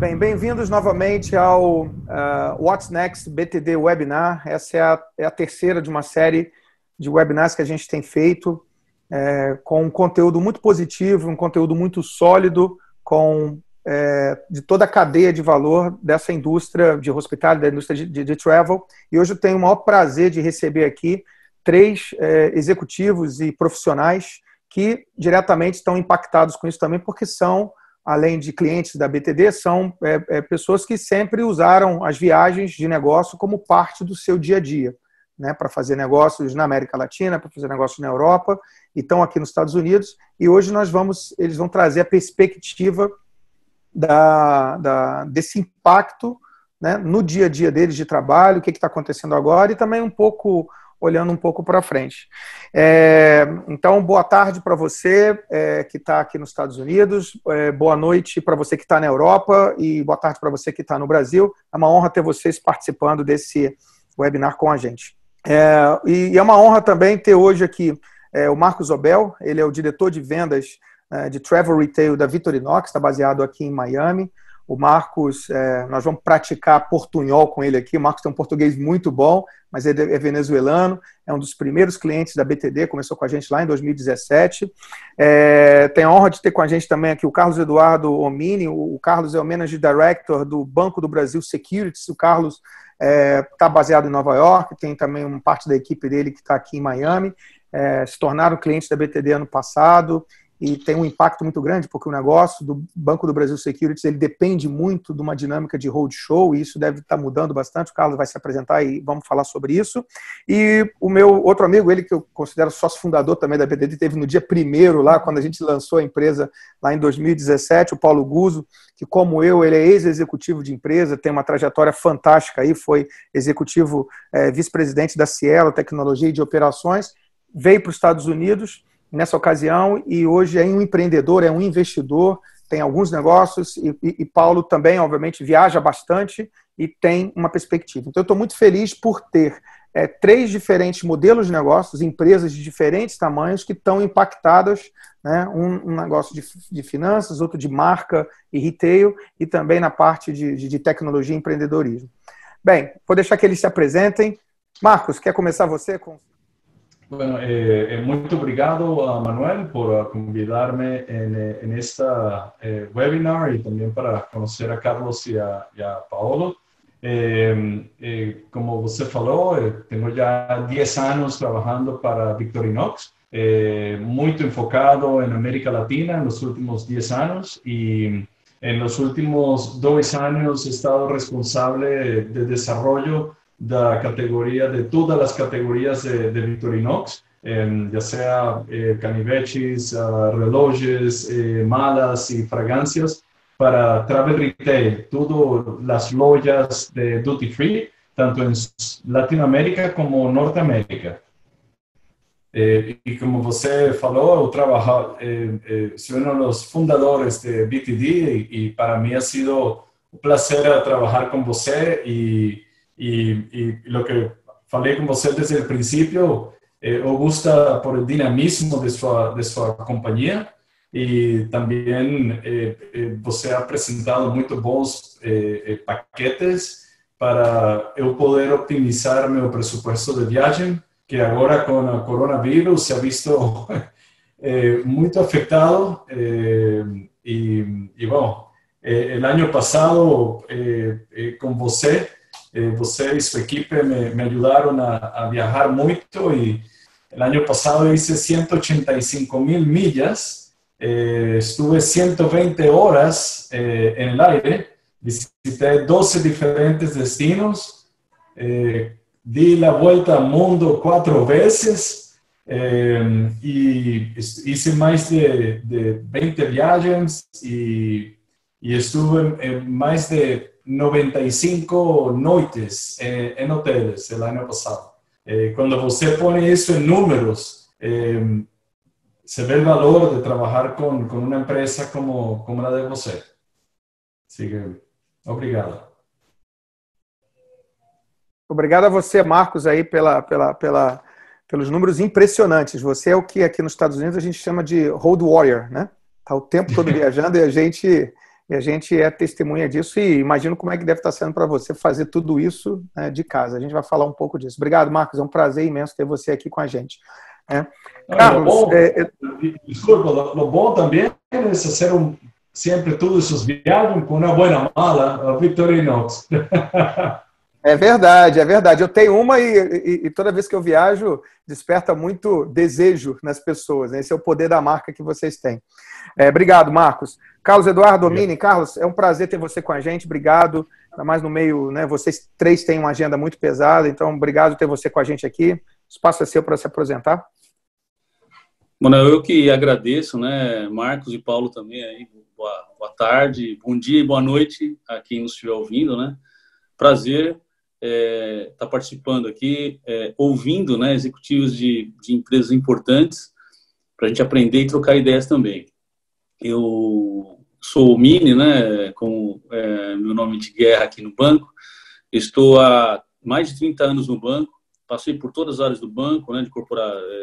Bem, bem-vindos novamente ao What's Next BTD Webinar. Essa é a terceira de uma série de webinars que a gente tem feito com um conteúdo muito positivo, um conteúdo muito sólido, de toda a cadeia de valor dessa indústria de hospitality, da indústria de travel. E hoje eu tenho o maior prazer de receber aqui três executivos e profissionais que diretamente estão impactados com isso também, porque são, além de clientes da BTD, são pessoas que sempre usaram as viagens de negócio como parte do seu dia a dia, né, para fazer negócios na América Latina, para fazer negócios na Europa, e estão aqui nos Estados Unidos. E hoje eles vão trazer a perspectiva desse impacto, né, no dia a dia deles de trabalho, o que está acontecendo agora, e também olhando um pouco para frente. Então, boa tarde para você que está aqui nos Estados Unidos, boa noite para você que está na Europa e boa tarde para você que está no Brasil. É uma honra ter vocês participando desse webinar com a gente. E é uma honra também ter hoje aqui o Marcos Obel. Ele é o diretor de vendas de Travel Retail da Victorinox, está baseado aqui em Miami. O Marcos, nós vamos praticar portunhol com ele aqui. O Marcos tem um português muito bom, mas ele é venezuelano, é um dos primeiros clientes da BTD, começou com a gente lá em 2017. Tem a honra de ter com a gente também aqui o Carlos Eduardo Omini. O Carlos é o Managing Director do Banco do Brasil Securities. O Carlos está baseado em Nova York, tem também uma parte da equipe dele que está aqui em Miami. Se tornaram clientes da BTD ano passado, e tem um impacto muito grande, porque o negócio do Banco do Brasil Securities ele depende muito de uma dinâmica de roadshow, e isso deve estar mudando bastante. O Carlos vai se apresentar e vamos falar sobre isso. E o meu outro amigo, ele que eu considero sócio fundador também da BTD, teve no dia 1º lá, quando a gente lançou a empresa lá em 2017, o Paulo Guzzo, que como eu, ele é ex-executivo de empresa, tem uma trajetória fantástica aí, foi executivo, vice-presidente da Cielo, Tecnologia e de Operações, veio para os Estados Unidos nessa ocasião, e hoje é um empreendedor, é um investidor, tem alguns negócios, e Paulo também, obviamente, viaja bastante e tem uma perspectiva. Então, eu estou muito feliz por ter três diferentes modelos de negócios, empresas de diferentes tamanhos que estão impactadas, né, um negócio de finanças, outro de marca e retail, e também na parte de tecnologia e empreendedorismo. Bem, vou deixar que eles se apresentem. Marcos, quer começar você com... Bueno, muito obrigado a Manuel por convidarme en esta webinar y también para conocer a Carlos y a Paolo. Como você falou, tenho já 10 anos trabalhando para Victorinox, muito enfocado en América Latina en los últimos 10 años, y en los últimos 2 años he estado responsable de desarrollo da categoria, de todas as categorias de Victorinox, ya sea canivetes, relógios, malas y fragancias para travel retail, todas las lojas de duty free, tanto en Latinoamérica como Norteamérica. E como você falou, eu trabalho, sou um dos fundadores de BTD e para mim ha sido um prazer trabalhar com você e lo que falei com você desde o princípio, eu gosto por o dinamismo de sua companhia, e também você ha apresentado muito bons paquetes para eu poder optimizar meu pressuposto de viagem, que agora com o coronavírus se ha visto muito afetado, e bom, o ano passado com você y su equipo me ayudaron a viajar mucho, y el año pasado hice 185,000 millas, estuve 120 horas en el aire, visité 12 diferentes destinos, di la vuelta al mundo 4 veces, y hice más de 20 viajes, y estuve en más de 95 noites en hoteles el año pasado. Cuando você pone eso en números, se ve el valor de trabajar con una empresa como la de você. Así que, obrigado. Obrigado a você, Marcos, aí pelos números impressionantes. Você é o que aqui nos Estados Unidos a gente chama de road warrior, né? Tá o tempo todo viajando, e a gente E a gente é testemunha disso e imagino como é que deve estar sendo para você fazer tudo isso, né, de casa. A gente vai falar um pouco disso. Obrigado, Marcos. É um prazer imenso ter você aqui com a gente. Carlos, desculpa, o bom também é fazer sempre todas essas viagens com uma boa mala, a Victorinox. É verdade, é verdade. Eu tenho uma e toda vez que eu viajo, desperta muito desejo nas pessoas. Né? Esse é o poder da marca que vocês têm. Obrigado, Marcos. Carlos Eduardo, Domini, Carlos, é um prazer ter você com a gente. Obrigado. Ainda mais no meio, né? Vocês três têm uma agenda muito pesada, então obrigado por ter você com a gente aqui. O espaço é seu para se apresentar. Mano, eu que agradeço, né? Marcos e Paulo também aí. Boa tarde, bom dia e boa noite a quem nos estiver ouvindo, né? Prazer estar participando aqui, ouvindo, né, executivos de empresas importantes para a gente aprender e trocar ideias também. Eu sou o Mini, né, com meu nome de guerra aqui no banco. Estou há mais de 30 anos no banco, passei por todas as áreas do banco, né, de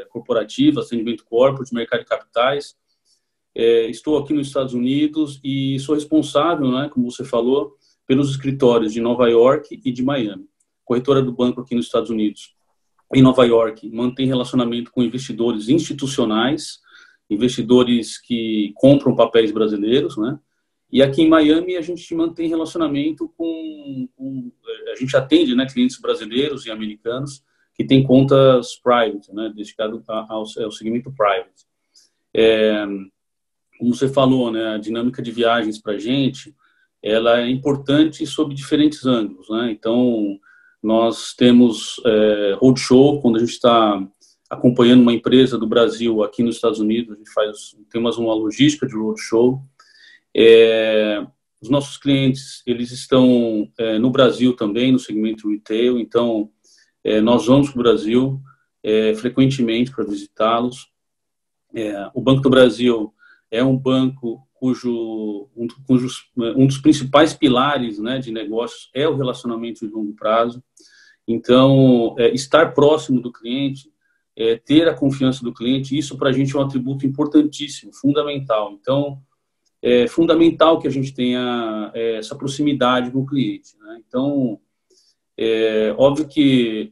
corporativa, atendimento corporate, mercado de capitais. Estou aqui nos Estados Unidos e sou responsável, né, como você falou, pelos escritórios de Nova York e de Miami. Corretora do banco aqui nos Estados Unidos, em Nova York, mantém relacionamento com investidores institucionais, investidores que compram papéis brasileiros, né? E aqui em Miami a gente mantém relacionamento a gente atende, né, clientes brasileiros e americanos que têm contas private, né, dedicado ao segmento private. Como você falou, né, a dinâmica de viagens para a gente, ela é importante sob diferentes ângulos, né? Então, nós temos roadshow, quando a gente está acompanhando uma empresa do Brasil aqui nos Estados Unidos, a gente temos uma logística de roadshow. Os nossos clientes, eles estão no Brasil também, no segmento retail, então nós vamos para o Brasil frequentemente para visitá-los. O Banco do Brasil é um banco um dos principais pilares, né, de negócios é o relacionamento de longo prazo. Então, estar próximo do cliente, ter a confiança do cliente, isso para a gente é um atributo importantíssimo, fundamental. Então, é fundamental que a gente tenha essa proximidade com o cliente, né? Então, óbvio que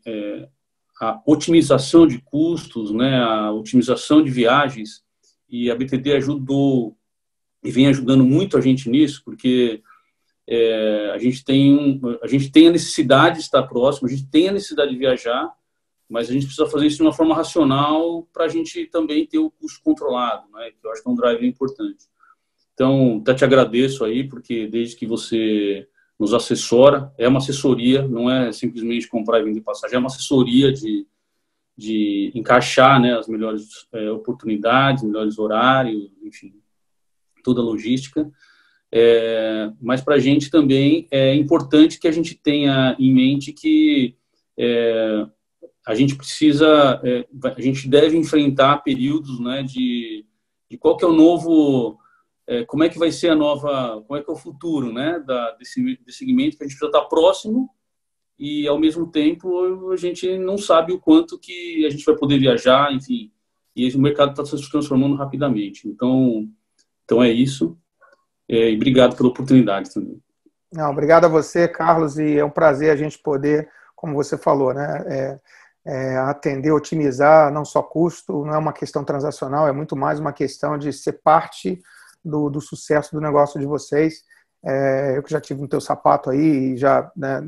a otimização de custos, né, a otimização de viagens, e a BTD ajudou e vem ajudando muito a gente nisso, porque a gente tem a necessidade de estar próximo, a gente tem a necessidade de viajar, mas a gente precisa fazer isso de uma forma racional para a gente também ter o custo controlado, né, que eu acho que é um driver importante. Então, até te agradeço aí, porque desde que você nos assessora, é uma assessoria, não é simplesmente comprar e vender passagem, é uma assessoria de encaixar, né, as melhores oportunidades, melhores horários, enfim, toda a logística. Mas para a gente também é importante que a gente tenha em mente que a gente precisa, a gente deve enfrentar períodos, né, de qual que é o novo, como é que vai ser como é que é o futuro, né, desse segmento, que a gente precisa estar próximo e, ao mesmo tempo, a gente não sabe o quanto que a gente vai poder viajar, enfim, e o mercado está se transformando rapidamente. Então é isso, e obrigado pela oportunidade também. Não, obrigado a você, Carlos, e é um prazer a gente poder, como você falou, né, atender, otimizar, não só custo, não é uma questão transacional, é muito mais uma questão de ser parte do sucesso do negócio de vocês. Eu que já tive no teu sapato aí, já, né,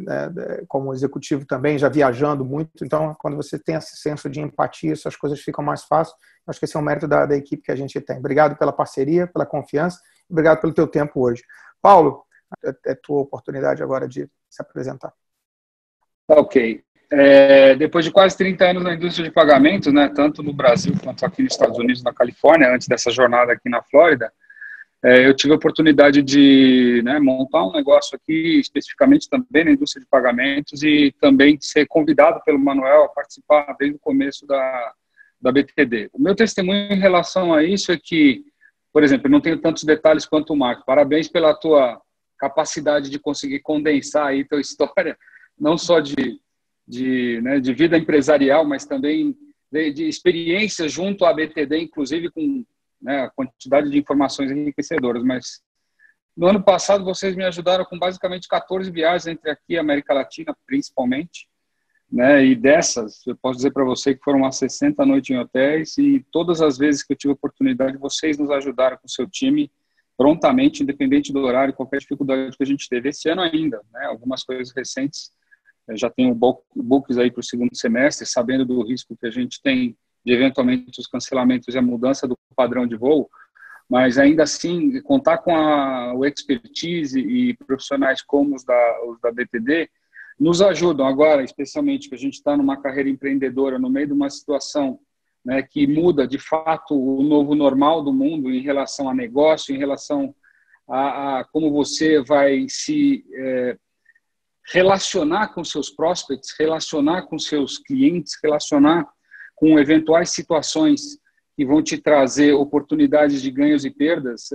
como executivo também, já viajando muito, então quando você tem esse senso de empatia, essas coisas ficam mais fáceis. Acho que esse é um mérito da equipe que a gente tem. Obrigado pela parceria, pela confiança, obrigado pelo teu tempo hoje. Paulo, é tua oportunidade agora de se apresentar. Ok. Depois de quase 30 anos na indústria de pagamentos, né, tanto no Brasil quanto aqui nos Estados Unidos, na Califórnia, antes dessa jornada aqui na Flórida, eu tive a oportunidade de, né, montar um negócio aqui, especificamente também na indústria de pagamentos, e também de ser convidado pelo Manuel a participar desde o começo da BTD. O meu testemunho em relação a isso é que, por exemplo, eu não tenho tantos detalhes quanto o Marco. Parabéns pela tua capacidade de conseguir condensar aí tua história, não só de vida empresarial, mas também de experiência junto à BTD, inclusive com, né, a quantidade de informações enriquecedoras. Mas No ano passado, vocês me ajudaram com basicamente 14 viagens entre aqui e a América Latina, principalmente, né? E dessas, eu posso dizer para você que foram umas 60 noites em hotéis, e todas as vezes que eu tive oportunidade, vocês nos ajudaram com o seu time prontamente, independente do horário, qualquer dificuldade que a gente teve. Esse ano ainda, né? Algumas coisas recentes, eu já tenho books aí para o segundo semestre, sabendo do risco que a gente tem de eventualmente os cancelamentos e a mudança do padrão de voo, mas ainda assim, contar com o expertise e profissionais como os da BTD nos ajudam agora, especialmente que a gente está numa carreira empreendedora, no meio de uma situação, né, que muda de fato o novo normal do mundo em relação a negócio, em relação a como você vai se relacionar com seus prospects, relacionar com seus clientes, relacionar com eventuais situações que vão te trazer oportunidades de ganhos e perdas.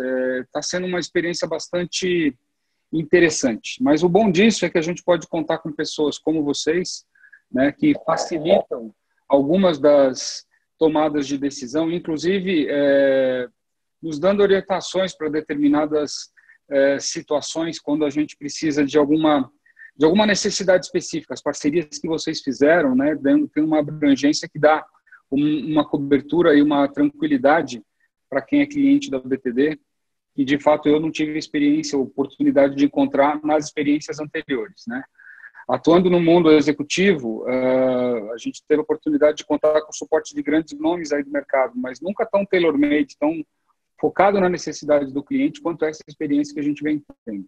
Está sendo uma experiência bastante interessante. Mas o bom disso é que a gente pode contar com pessoas como vocês, né, que facilitam algumas das tomadas de decisão, inclusive nos dando orientações para determinadas situações quando a gente precisa de alguma necessidade específica. As parcerias que vocês fizeram, né, tem uma abrangência que dá uma cobertura e uma tranquilidade para quem é cliente da BTD, que de fato eu não tive experiência, oportunidade de encontrar nas experiências anteriores, né? Atuando no mundo executivo, a gente teve a oportunidade de contar com o suporte de grandes nomes aí do mercado, mas nunca tão tailor-made, tão focado na necessidade do cliente quanto essa experiência que a gente vem tendo.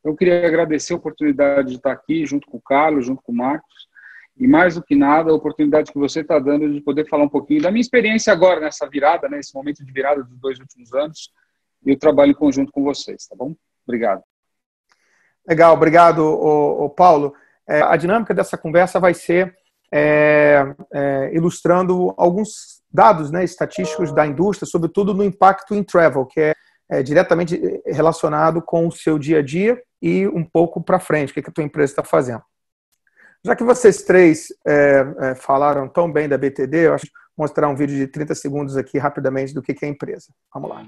Eu queria agradecer a oportunidade de estar aqui junto com o Carlos, junto com o Marcos, e mais do que nada, a oportunidade que você está dando de poder falar um pouquinho da minha experiência agora, nessa virada, né, esse momento de virada dos 2 últimos anos, e o trabalho em conjunto com vocês, tá bom? Obrigado. Legal, obrigado, Paulo. A dinâmica dessa conversa vai ser ilustrando alguns dados, né, estatísticos da indústria, sobretudo no impacto em travel, que é diretamente relacionado com o seu dia a dia e um pouco para frente, o que a tua empresa está fazendo. Já que vocês três falaram tão bem da BTD, eu acho que vou mostrar um vídeo de 30 segundos aqui rapidamente do que é a empresa. Vamos lá.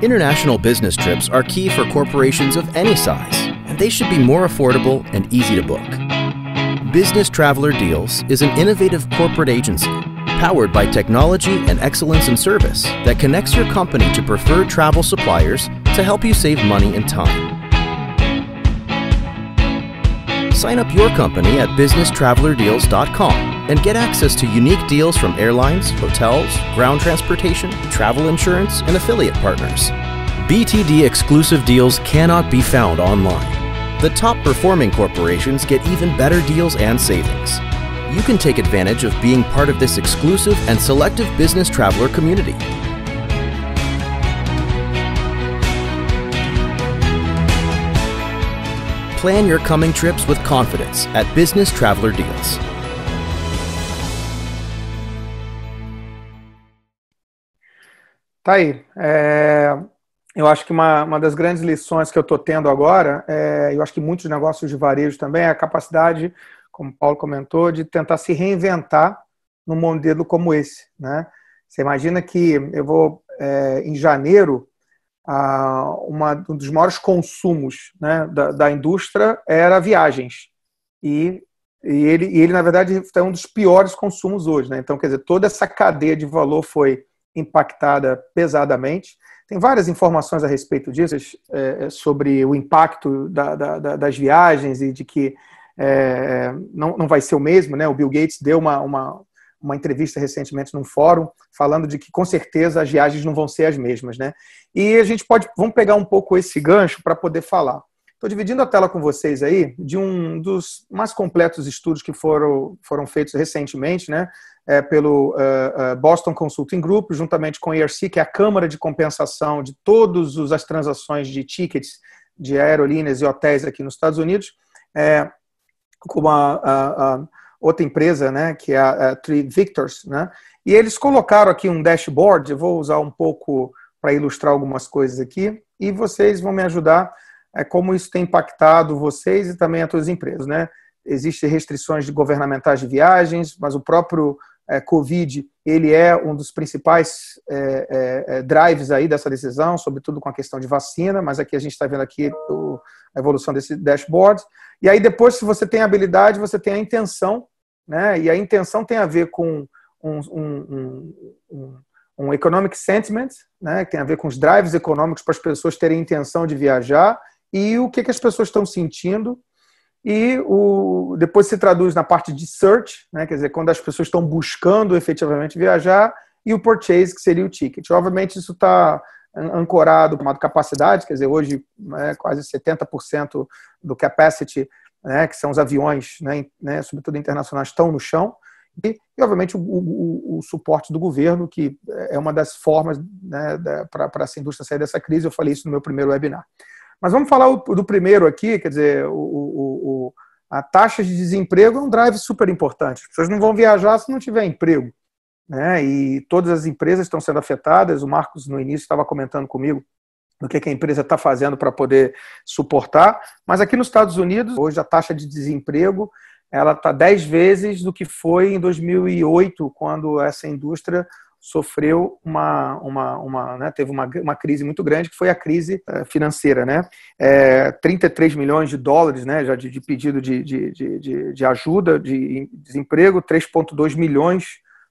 International business trips are key for corporations of any size, and they should be more affordable and easy to book. Business Traveler Deals is an innovative corporate agency powered by technology and excellence in service that connects your company to preferred travel suppliers to help you save money and time. Sign up your company at businesstravelerdeals.com and get access to unique deals from airlines, hotels, ground transportation, travel insurance, and affiliate partners. BTD exclusive deals cannot be found online. The top performing corporations get even better deals and savings. You can take advantage of being part of this exclusive and selective business traveler community. Plan your coming trips with confidence at Business Traveler Deals. Tá aí. Eu acho que uma das grandes lições que eu estou tendo agora, eu acho que muitos negócios de varejo também, é a capacidade, como o Paulo comentou, de tentar se reinventar num modelo como esse, né? Você imagina que eu vou, em janeiro, um dos maiores consumos, né, da indústria era viagens. E ele, na verdade, é um dos piores consumos hoje, né? Então, quer dizer, toda essa cadeia de valor foi impactada pesadamente. Tem várias informações a respeito disso, sobre o impacto das viagens e de que não vai ser o mesmo, né? O Bill Gates deu uma entrevista recentemente num fórum falando de que com certeza as viagens não vão ser as mesmas, né? E a gente vamos pegar um pouco esse gancho para poder falar. Estou dividindo a tela com vocês aí de um dos mais completos estudos que foram feitos recentemente, né, pelo Boston Consulting Group, juntamente com a ERC, que é a Câmara de Compensação de todas as transações de tickets de aerolíneas e hotéis aqui nos Estados Unidos, com uma outra empresa, né, que é a Three Victors, né, e eles colocaram aqui um dashboard. Eu vou usar um pouco para ilustrar algumas coisas aqui, e vocês vão me ajudar como isso tem impactado vocês e também as suas empresas, né? Existem restrições governamentais de viagens, mas o próprio Covid, ele é um dos principais drives aí dessa decisão, sobretudo com a questão de vacina, mas aqui a gente está vendo aqui a evolução desse dashboard. E aí depois, se você tem a habilidade, você tem a intenção, né? E a intenção tem a ver com um economic sentiment, né? Que tem a ver com os drives econômicos para as pessoas terem intenção de viajar e o que as pessoas estão sentindo. E depois se traduz na parte de search, né? Quer dizer, quando as pessoas estão buscando efetivamente viajar, e o purchase, que seria o ticket. Obviamente, isso está ancorado com a capacidade, quer dizer, hoje quase 70% do capacity, né, que são os aviões, né, sobretudo internacionais, estão no chão, e obviamente, o suporte do governo, que é uma das formas, né, para essa indústria sair dessa crise. Eu falei isso no meu primeiro webinar. Mas vamos falar do primeiro aqui, quer dizer, a taxa de desemprego é um drive super importante. As pessoas não vão viajar se não tiver emprego, né? E todas as empresas estão sendo afetadas. O Marcos, no início, estava comentando comigo do que a empresa está fazendo para poder suportar. Mas aqui nos Estados Unidos, hoje a taxa de desemprego ela está 10 vezes do que foi em 2008, quando essa indústria sofreu né, teve uma crise muito grande, que foi a crise financeira, né? 33 milhões de dólares, né, já de pedido de ajuda, de desemprego, 3,2 milhões,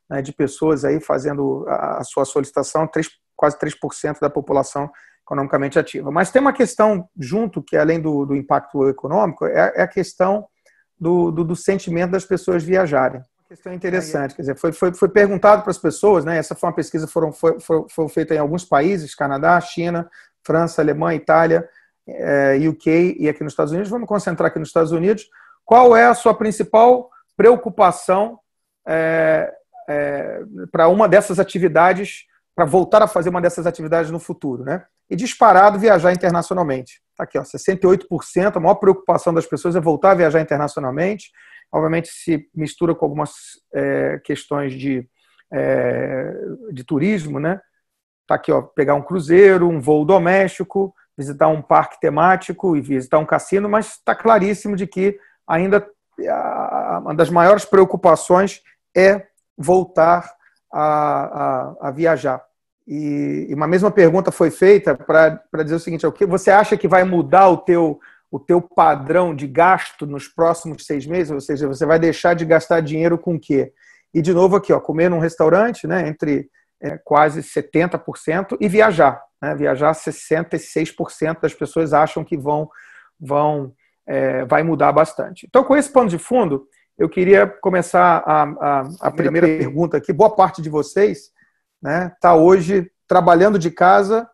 né, de pessoas aí fazendo a sua solicitação, quase 3% da população economicamente ativa. Mas tem uma questão junto, que além do impacto econômico, é a questão do sentimento das pessoas viajarem. Questão interessante, quer dizer, foi perguntado para as pessoas, né? Essa foi uma pesquisa foi feita em alguns países, Canadá, China, França, Alemanha, Itália, UK e aqui nos Estados Unidos. Vamos concentrar aqui nos Estados Unidos. Qual é a sua principal preocupação para uma dessas atividades, para voltar a fazer uma dessas atividades no futuro, né? E disparado, viajar internacionalmente. Está aqui, ó, 68%, a maior preocupação das pessoas é voltar a viajar internacionalmente. Obviamente se mistura com algumas questões de turismo, né? Tá aqui, ó, pegar um cruzeiro, um voo doméstico, visitar um parque temático e visitar um cassino, mas está claríssimo de que ainda uma das maiores preocupações é voltar a viajar. E uma mesma pergunta foi feita para dizer o seguinte: o que você acha que vai mudar o teu padrão de gasto nos próximos 6 meses? Ou seja, você vai deixar de gastar dinheiro com o quê? E, de novo, aqui, ó, comer num restaurante, né, entre quase 70%, e viajar. Né, viajar, 66% das pessoas acham que vai mudar bastante. Então, com esse pano de fundo, eu queria começar a primeira pergunta aqui. Boa parte de vocês está hoje trabalhando de casa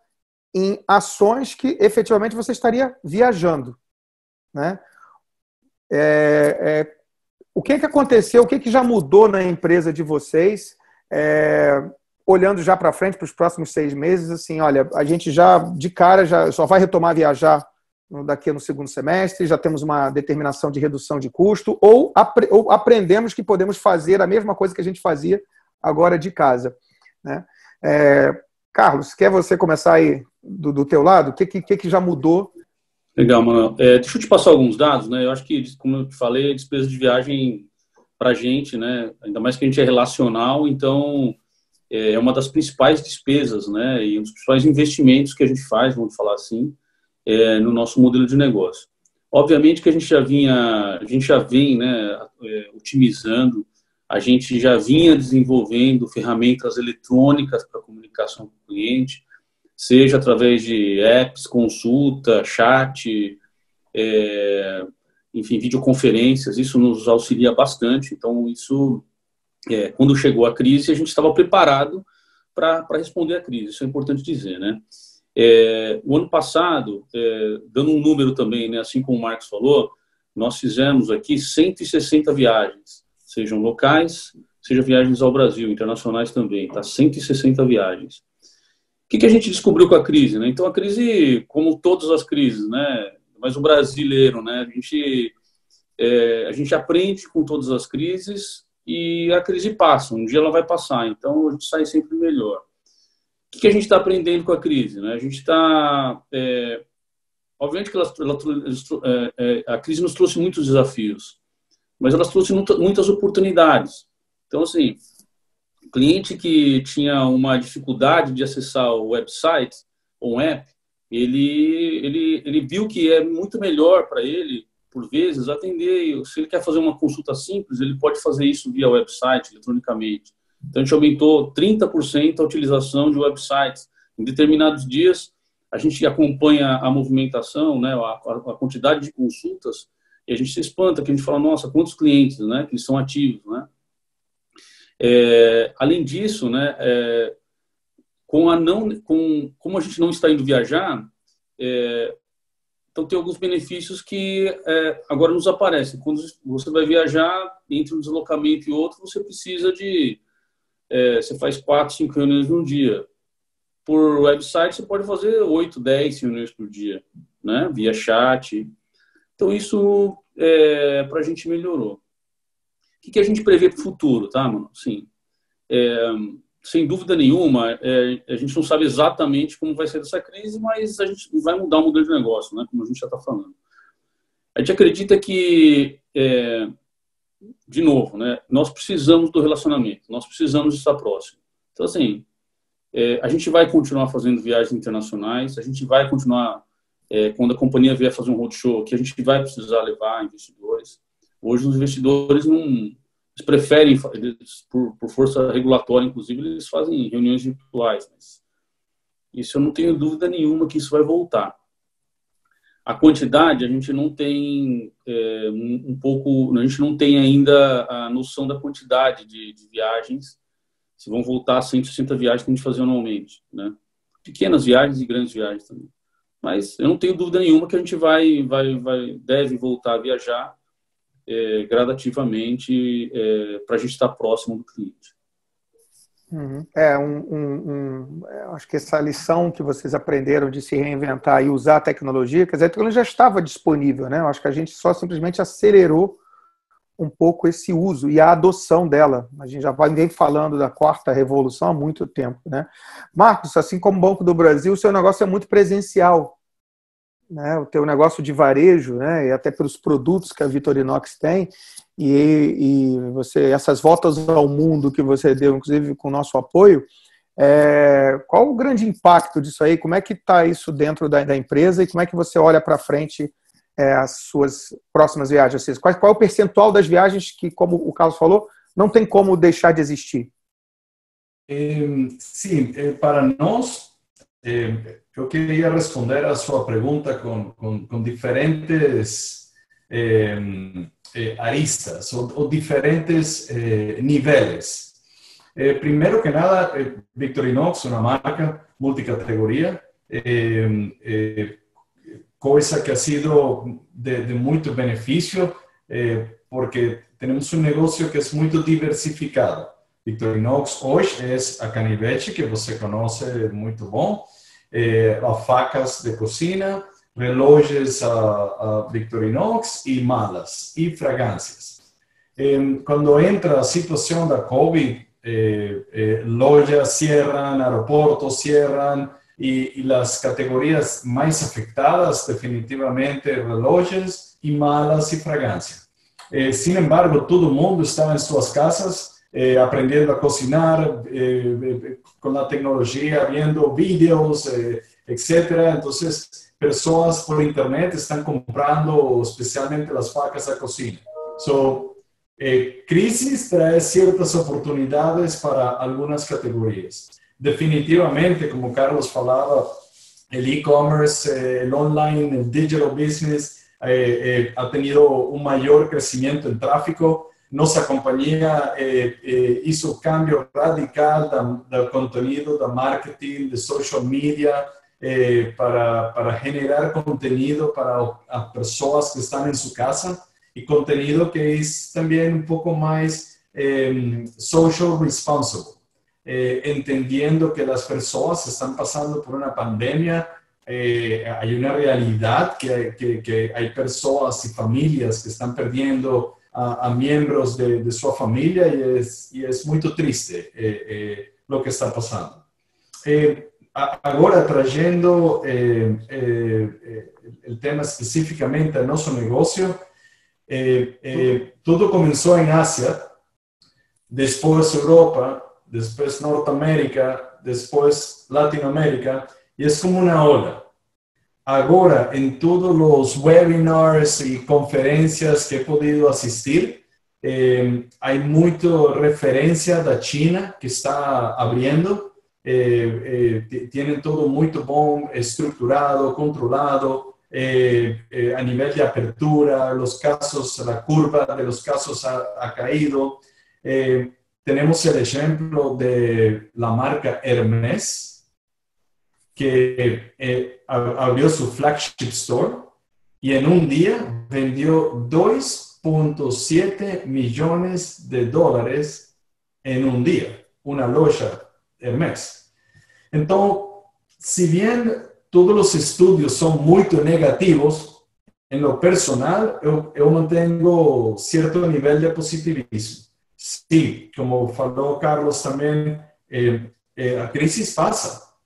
em ações que efetivamente você estaria viajando, né? O que aconteceu, o que já mudou na empresa de vocês, olhando já para frente, para os próximos 6 meses, assim, olha, a gente já, de cara, já só vai retomar a viajar daqui no segundo semestre, já temos uma determinação de redução de custo, ou aprendemos que podemos fazer a mesma coisa que a gente fazia agora de casa, né? Carlos, quer você começar aí do teu lado? O que já mudou? Legal, Manuel. Deixa eu te passar alguns dados, né? Eu acho que, como eu te falei, a despesa de viagem para a gente, né? Ainda mais que a gente é relacional, então é uma das principais despesas, né? E um dos principais investimentos que a gente faz, vamos falar assim, no nosso modelo de negócio. Obviamente que a gente já vem, né, otimizando, a gente já vinha desenvolvendo ferramentas eletrônicas para comunicação com o cliente, seja através de apps, consulta, chat, enfim, videoconferências. Isso nos auxilia bastante. Então, isso, quando chegou a crise, a gente estava preparado para responder à crise. Isso é importante dizer, né? O ano passado, dando um número também, né, assim como o Marcos falou, nós fizemos aqui 160 viagens, sejam locais, seja viagens ao Brasil, internacionais também, tá? 160 viagens. O que a gente descobriu com a crise, né? Então, a crise, como todas as crises, né? Mas o brasileiro, né? A gente aprende com todas as crises e a crise passa. Um dia ela vai passar, então a gente sai sempre melhor. O que a gente está aprendendo com a crise, né? A gente está... obviamente que a crise nos trouxe muitos desafios, mas elas trouxeram muitas oportunidades. Então, assim, cliente que tinha uma dificuldade de acessar o website ou um app, ele viu que é muito melhor para ele, por vezes, atender. Se ele quer fazer uma consulta simples, ele pode fazer isso via website, eletronicamente. Então, a gente aumentou 30% a utilização de websites. Em determinados dias, a gente acompanha a movimentação, né, a quantidade de consultas, e a gente se espanta, que a gente fala, nossa, quantos clientes, né, que são ativos, né? Além disso, né, como a gente não está indo viajar, então tem alguns benefícios que agora nos aparecem. Quando você vai viajar, entre um deslocamento e outro, você precisa de... você faz 4, 5 reuniões no dia. Por website, você pode fazer 8, 10 reuniões por dia, né, via chat. Então, isso para a gente melhorou. O que a gente prevê para o futuro, tá, mano? Sim, sem dúvida nenhuma, a gente não sabe exatamente como vai ser essa crise, mas a gente vai mudar o modelo de negócio, né? Como a gente já está falando. A gente acredita que, de novo, né? Nós precisamos do relacionamento, nós precisamos estar próximo. Então, assim, a gente vai continuar fazendo viagens internacionais, a gente vai continuar, quando a companhia vier fazer um roadshow, que a gente vai precisar levar investidores. Hoje, os investidores eles preferem, por força regulatória, inclusive, eles fazem reuniões virtuais. Mas isso eu não tenho dúvida nenhuma que isso vai voltar. A quantidade, a gente não tem a gente não tem ainda a noção da quantidade de viagens, se vão voltar a 160 viagens que a gente fazia anualmente, né? Pequenas viagens e grandes viagens também. Mas eu não tenho dúvida nenhuma que a gente deve voltar a viajar gradativamente para a gente estar próximo do cliente. Acho que essa lição que vocês aprenderam de se reinventar e usar a tecnologia, quer dizer, a tecnologia já estava disponível, né? Eu acho que a gente só simplesmente acelerou um pouco esse uso e a adoção dela. A gente já vem falando da quarta revolução há muito tempo, né? Marcos, assim como o Banco do Brasil, o seu negócio é muito presencial, né? O teu negócio de varejo, né? E até pelos produtos que a Victorinox tem, e você, essas voltas ao mundo que você deu, inclusive com o nosso apoio, qual o grande impacto disso aí? Como é que está isso dentro da empresa e como é que você olha para frente as suas próximas viagens? Qual é o percentual das viagens que, como o Carlos falou, não tem como deixar de existir? Sim, para nós, eu queria responder a sua pergunta com diferentes aristas ou diferentes níveis. Primeiro que nada, Victorinox é uma marca multicategoria, coisa que ha sido de muito benefício, porque temos um negócio que é muito diversificado. Victorinox hoje é a canivete, que você conhece muito bom, a facas de cozinha, relógios a Victorinox e malas e fragrâncias. Quando entra a situação da Covid, lojas cierran, aeroportos cierran, y las categorías más afectadas definitivamente relógios y malas y fragancia. Sin embargo, todo el mundo estaba en sus casas aprendiendo a cocinar con la tecnología, viendo vídeos, etc. Entonces, personas por internet están comprando especialmente las facas de cocina. Crisis trae ciertas oportunidades para algunas categorías. Definitivamente, como Carlos falava, el e-commerce, el online, el digital business ha tenido un mayor crecimiento en tráfico. Nuestra compañía hizo cambio radical del contenido, de marketing, de social media, para generar contenido para las personas que están en su casa y contenido que es también un poco más social responsible. Entendiendo que las personas están pasando por una pandemia, hay una realidad que hay personas y familias que están perdiendo a miembros de su familia y es muy triste lo que está pasando. Ahora, trayendo el tema específicamente a nuestro negocio, todo comenzó en Asia, después Europa, después Norteamérica, después Latinoamérica, y es como una ola. Ahora, en todos los webinars y conferencias que he podido asistir, hay mucha referencia de China que está abriendo. Tienen todo muy bien estructurado, controlado, a nivel de apertura, los casos, la curva de los casos ha caído. Tenemos el ejemplo de la marca Hermès, que abrió su flagship store y en un día vendió $2.7 millones en un día, una loja Hermès. Entonces, si bien todos los estudios son muy negativos, en lo personal, yo mantengo cierto nivel de positivismo. Sí, como faló Carlos también, la crisis pasa.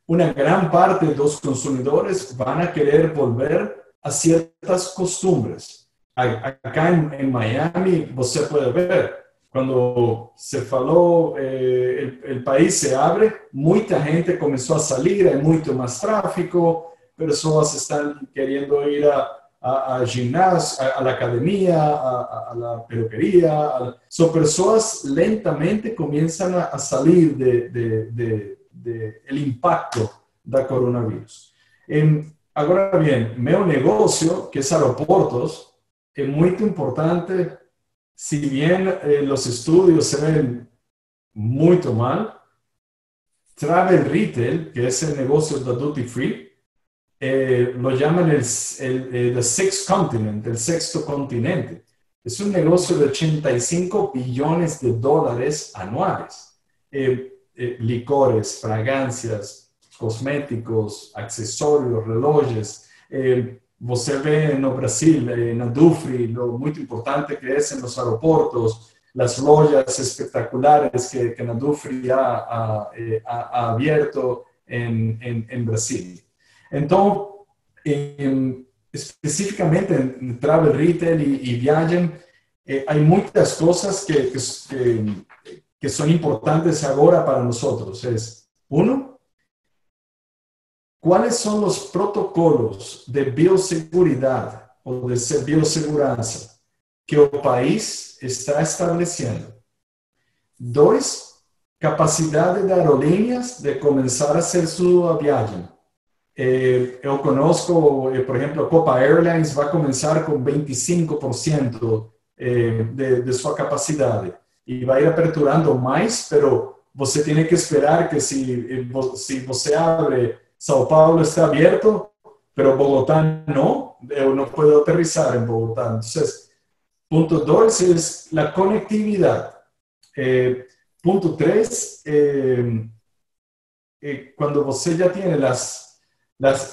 Una gran parte de los consumidores van a querer volver a ciertas costumbres. Acá en Miami, você puede ver, cuando se faló, el país se abre, mucha gente comenzó a salir, hay mucho más tráfico, personas están queriendo ir a gimnasio, a la academia, a la peluquería. Son personas lentamente comienzan a salir del impacto del coronavirus. Ahora bien, mi negocio, que es aeropuertos, es muy importante. Si bien los estudios se ven muy mal, travel retail, que es el negocio de duty free, lo llaman the sixth continent, el sexto continente. Es un negocio de $85 billones anuales. Licores, fragancias, cosméticos, accesorios, relojes. Você ve en Brasil, en Dufry, lo muy importante que es en los aeropuertos, las lojas espectaculares que Dufry ha abierto en Brasil. Entonces, específicamente en travel retail y viajen, hay muchas cosas que son importantes ahora para nosotros. Uno, ¿cuáles son los protocolos de bioseguridad o de bioseguridad que el país está estableciendo? Dos, capacidad de aerolíneas de comenzar a hacer su viaje. Yo conozco, por ejemplo, Copa Airlines va a comenzar con 25% de su capacidad y va a ir aperturando más, pero você tiene que esperar que si você abre, Sao Paulo está abierto, pero Bogotá no, yo no puedo aterrizar en Bogotá. Entonces, punto 2 es la conectividad. Punto 3, cuando você ya tiene las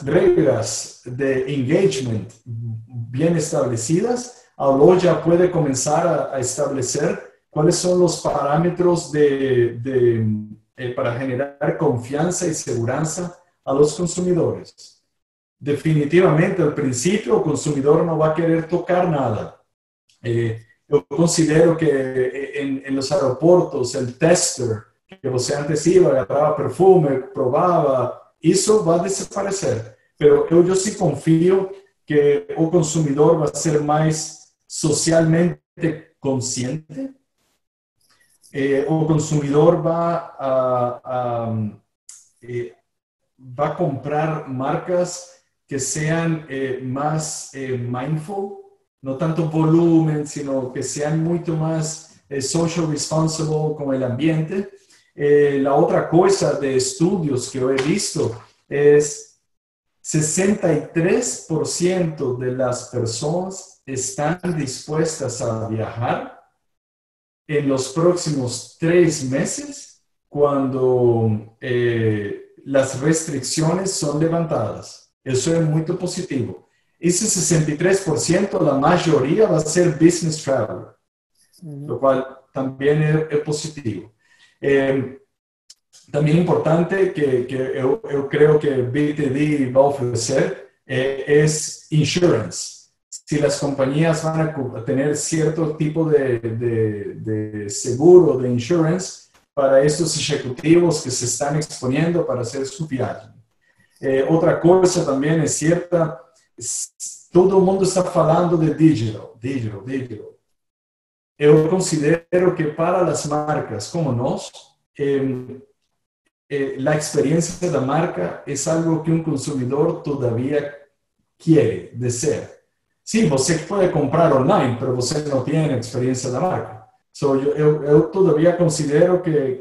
reglas de engagement bien establecidas, a loja puede comenzar a establecer cuáles son los parámetros para generar confianza y seguridad a los consumidores. Definitivamente, al principio, el consumidor no va a querer tocar nada. Yo considero que en los aeropuertos, el tester, que você antes iba, agarraba perfume, probaba, eso va a desaparecer. Pero yo sí confío que el consumidor va a ser más socialmente consciente. El consumidor va a comprar marcas que sean más mindful, no tanto volumen, sino que sean mucho más social responsible con el ambiente. La otra cosa de estudios que yo he visto es 63% de las personas están dispuestas a viajar en los próximos 3 meses cuando las restricciones son levantadas. Eso es muy positivo. Ese 63%, la mayoría va a ser business traveler, lo cual también es positivo. También importante que yo creo que BTD va a ofrecer es insurance. si las compañías van a tener cierto tipo de seguro, de insurance, para estos ejecutivos que se están exponiendo para hacer su viaje. Otra cosa también es cierta, todo el mundo está hablando de digital. Yo considero que para las marcas como nos, la experiencia de la marca es algo que un consumidor todavía quiere, desea. Sí, você puede comprar online, pero você no tiene experiencia de la marca. So, yo todavía considero que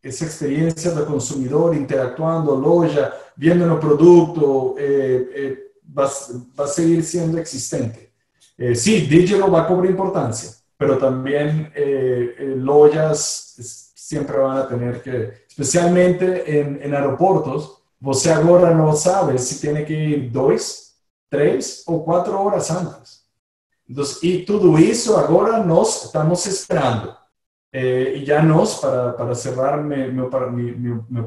esa experiencia del consumidor interactuando, loja, viendo el producto, va a seguir siendo existente. Sí, digital va a cobrar importancia, pero también lojas siempre van a tener que, especialmente en aeropuertos, você agora não sabe se tem que ir 2, 3 ou 4 horas antes. Então, e tudo isso agora nós estamos esperando. E já nós, para cerrar minha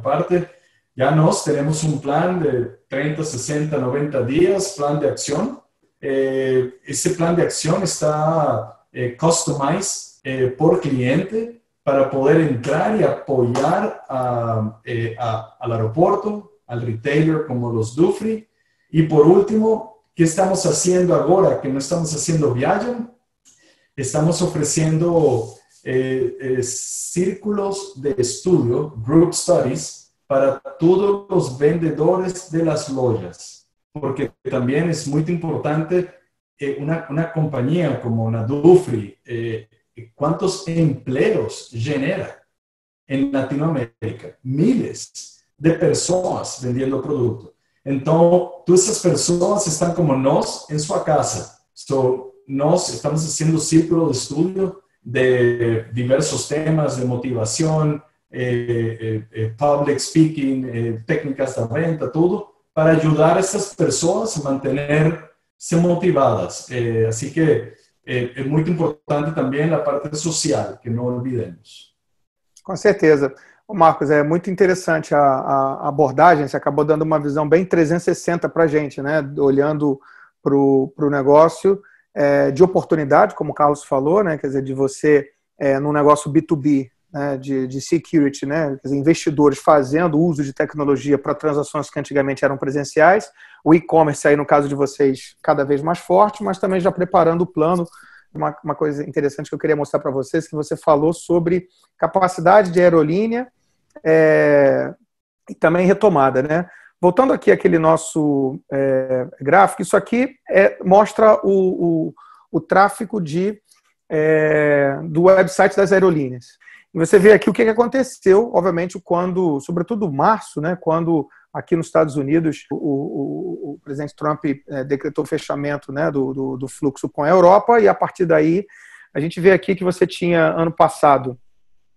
parte, já nós temos um plano de 30, 60, 90 dias, plano de ação. Esse plano de ação está customized por cliente para poder entrar e apoiar ao aeroporto, al retailer como los Dufry. Y por último, ¿qué estamos haciendo ahora? Que no estamos haciendo viaje, estamos ofreciendo círculos de estudio, group studies, para todos los vendedores de las lojas. Porque también es muy importante una compañía como una Dufry, ¿cuántos empleos genera en Latinoamérica? Miles de pessoas vendendo produto. Então, todas essas pessoas estão como nós em sua casa. So, nós estamos fazendo círculo de estudo de diversos temas de motivação, public speaking, técnicas da venda, tudo, para ajudar essas pessoas a manter-se motivadas. Assim que é muito importante também a parte social, que não olvidemos. Com certeza. Marcos, é muito interessante a abordagem, você acabou dando uma visão bem 360 para a gente, né? Olhando para o negócio de oportunidade, como o Carlos falou, né? Quer dizer, de você, num negócio B2B, né? de security, né? Quer dizer, investidores fazendo uso de tecnologia para transações que antigamente eram presenciais, o e-commerce aí, no caso de vocês, cada vez mais forte, mas também já preparando o plano. Uma coisa interessante que eu queria mostrar para vocês, que você falou sobre capacidade de aerolínea e também retomada, né? Voltando aqui àquele nosso gráfico, isso aqui mostra o tráfego do website das aerolíneas. E você vê aqui o que aconteceu, obviamente, quando, sobretudo março, né, quando aqui nos Estados Unidos o presidente Trump decretou o fechamento, né, do fluxo com a Europa, e a partir daí a gente vê aqui que você tinha, ano passado,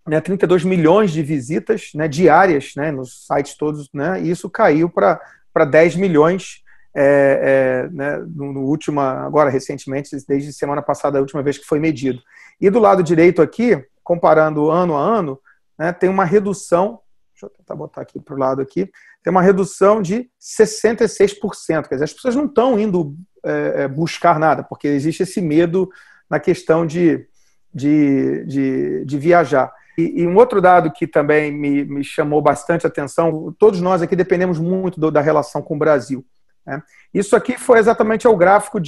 né, 32 milhões de visitas, né, diárias, né, nos sites todos, né, e isso caiu para 10 milhões né, no último, agora recentemente, desde semana passada, a última vez que foi medido. E do lado direito aqui, comparando ano a ano, né, tem uma redução, deixa eu tentar botar aqui para o lado aqui, tem uma redução de 66%, quer dizer, as pessoas não estão indo buscar nada, porque existe esse medo na questão de viajar. E um outro dado que também me chamou bastante atenção, todos nós aqui dependemos muito da relação com o Brasil, né? Isso aqui foi exatamente o gráfico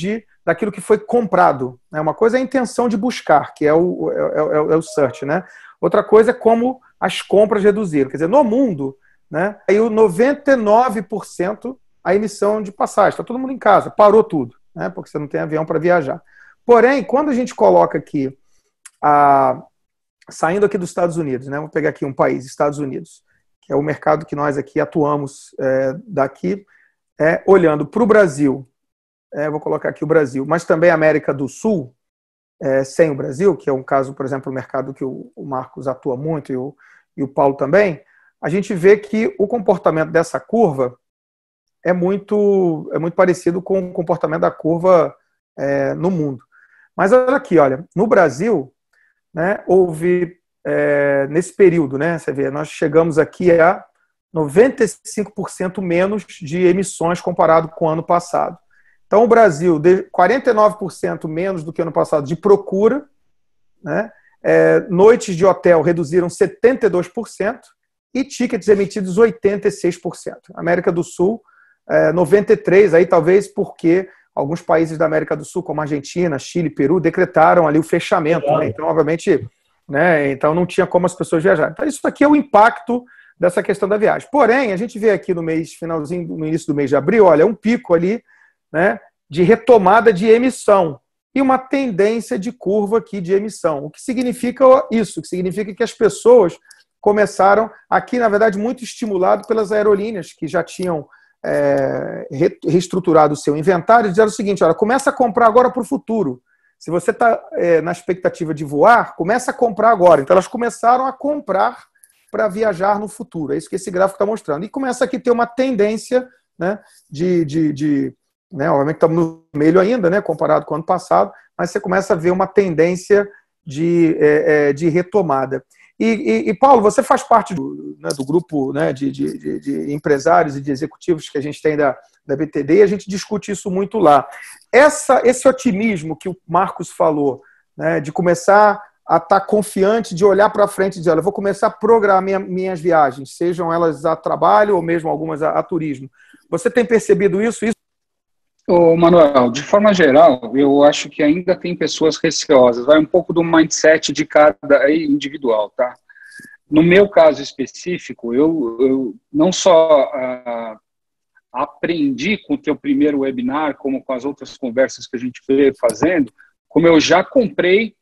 daquilo que foi comprado, né? Uma coisa é a intenção de buscar, que é o search, né? Outra coisa é como as compras reduziram. Quer dizer, no mundo, né, caiu 99% a emissão de passagem. Está todo mundo em casa, parou tudo, né, porque você não tem avião para viajar. Porém, quando a gente coloca aqui, saindo aqui dos Estados Unidos, né, vou pegar aqui um país, Estados Unidos, que é o mercado que nós aqui atuamos daqui, olhando para o Brasil, vou colocar aqui o Brasil, mas também a América do Sul, sem o Brasil, que é um caso, por exemplo, o mercado que o Marcos atua muito e o Paulo também, a gente vê que o comportamento dessa curva é muito parecido com o comportamento da curva no mundo. Mas olha aqui, olha, no Brasil, né, houve, nesse período, né, você vê, nós chegamos aqui a 95% menos de emissões comparado com o ano passado. Então, o Brasil, 49% menos do que o ano passado de procura, né? Noites de hotel reduziram 72% e tickets emitidos 86%. América do Sul, 93%, aí talvez porque alguns países da América do Sul, como Argentina, Chile, Peru, decretaram ali o fechamento. Né? Então, obviamente, né? Então não tinha como as pessoas viajarem. Então, isso aqui é o impacto dessa questão da viagem. Porém, a gente vê aqui no início do mês de abril, olha, um pico ali, né, de retomada de emissão e uma tendência de curva aqui de emissão. O que significa isso? O que significa que as pessoas começaram, aqui, na verdade, muito estimulado pelas aerolíneas que já tinham reestruturado o seu inventário e disseram o seguinte, olha, começa a comprar agora para o futuro. Se você está na expectativa de voar, começa a comprar agora. Então, elas começaram a comprar para viajar no futuro. É isso que esse gráfico está mostrando. E começa aqui a ter uma tendência, né, né, obviamente estamos no meio ainda, né, comparado com o ano passado, mas você começa a ver uma tendência de retomada. E Paulo, você faz parte do grupo, né, de empresários e de executivos que a gente tem da BTD e a gente discute isso muito lá. Esse otimismo que o Marcos falou, né, de começar a estar confiante, de olhar para frente e dizer, olha, eu vou começar a programar minhas viagens, sejam elas a trabalho ou mesmo algumas a turismo. Você tem percebido isso? Ô, Manuel, de forma geral, eu acho que ainda tem pessoas receosas. Vai um pouco do mindset de cada individual, tá? No meu caso específico, eu não só aprendi com o teu primeiro webinar, como com as outras conversas que a gente veio fazendo, como eu já comprei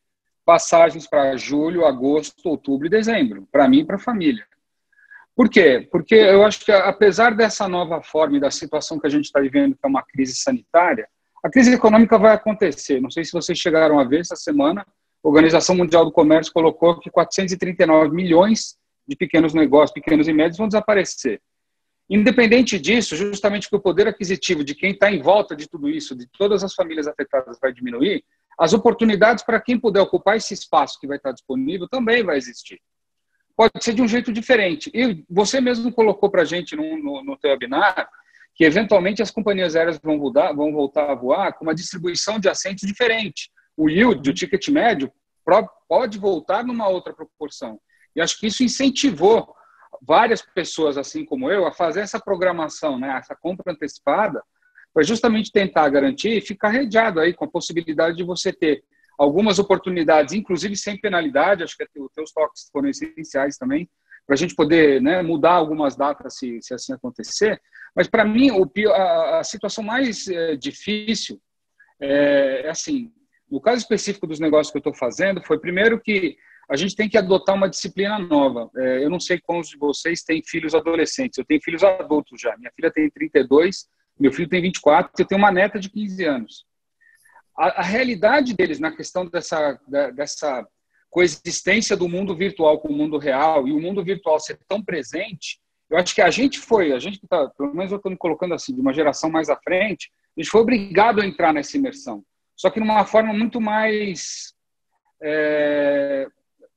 passagens para julho, agosto, outubro e dezembro, para mim e para a família. Por quê? Porque eu acho que, apesar dessa nova forma e da situação que a gente está vivendo, que é uma crise sanitária, a crise econômica vai acontecer. Não sei se vocês chegaram a ver essa semana, a Organização Mundial do Comércio colocou que 439 milhões de pequenos negócios, pequenos e médios, vão desaparecer. Independente disso, justamente porque o poder aquisitivo de quem está em volta de tudo isso, de todas as famílias afetadas, vai diminuir, as oportunidades para quem puder ocupar esse espaço que vai estar disponível também vai existir. Pode ser de um jeito diferente. E você mesmo colocou para a gente no teu webinar que, eventualmente, as companhias aéreas vão voltar a voar com uma distribuição de assentos diferente. O yield, o ticket médio, pode voltar numa outra proporção. E acho que isso incentivou várias pessoas, assim como eu, a fazer essa programação, né, essa compra antecipada, para justamente tentar garantir e ficar redeado aí com a possibilidade de você ter algumas oportunidades, inclusive sem penalidade. Acho que os teus toques foram essenciais também, para a gente poder, né, mudar algumas datas se assim acontecer. Mas, para mim, a situação mais difícil é assim, no caso específico dos negócios que eu estou fazendo, foi primeiro que a gente tem que adotar uma disciplina nova. Eu não sei quantos de vocês têm filhos adolescentes, eu tenho filhos adultos já. Minha filha tem 32, meu filho tem 24, eu tenho uma neta de 15 anos. A realidade deles na questão dessa coexistência do mundo virtual com o mundo real e o mundo virtual ser tão presente, eu acho que a gente que tá, pelo menos eu estou me colocando assim, de uma geração mais à frente, a gente foi obrigado a entrar nessa imersão. Só que numa forma muito mais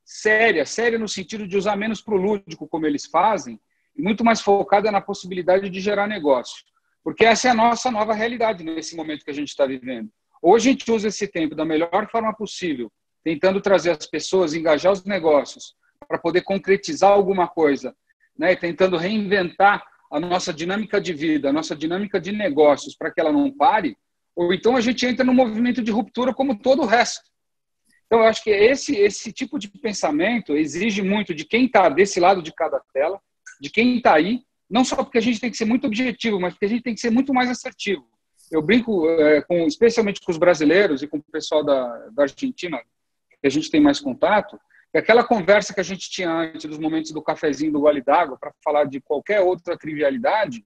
séria no sentido de usar menos para o lúdico, como eles fazem, e muito mais focada na possibilidade de gerar negócio. Porque essa é a nossa nova realidade nesse momento que a gente está vivendo. Ou a gente usa esse tempo da melhor forma possível, tentando trazer as pessoas, engajar os negócios, para poder concretizar alguma coisa, né? Tentando reinventar a nossa dinâmica de vida, a nossa dinâmica de negócios, para que ela não pare, ou então a gente entra num movimento de ruptura como todo o resto. Então, eu acho que esse tipo de pensamento exige muito de quem está desse lado de cada tela, de quem está aí, não só porque a gente tem que ser muito objetivo, mas porque a gente tem que ser muito mais assertivo. Eu brinco, especialmente com os brasileiros e com o pessoal da Argentina, que a gente tem mais contato, que aquela conversa que a gente tinha antes dos momentos do cafezinho, do gole d'água, para falar de qualquer outra trivialidade,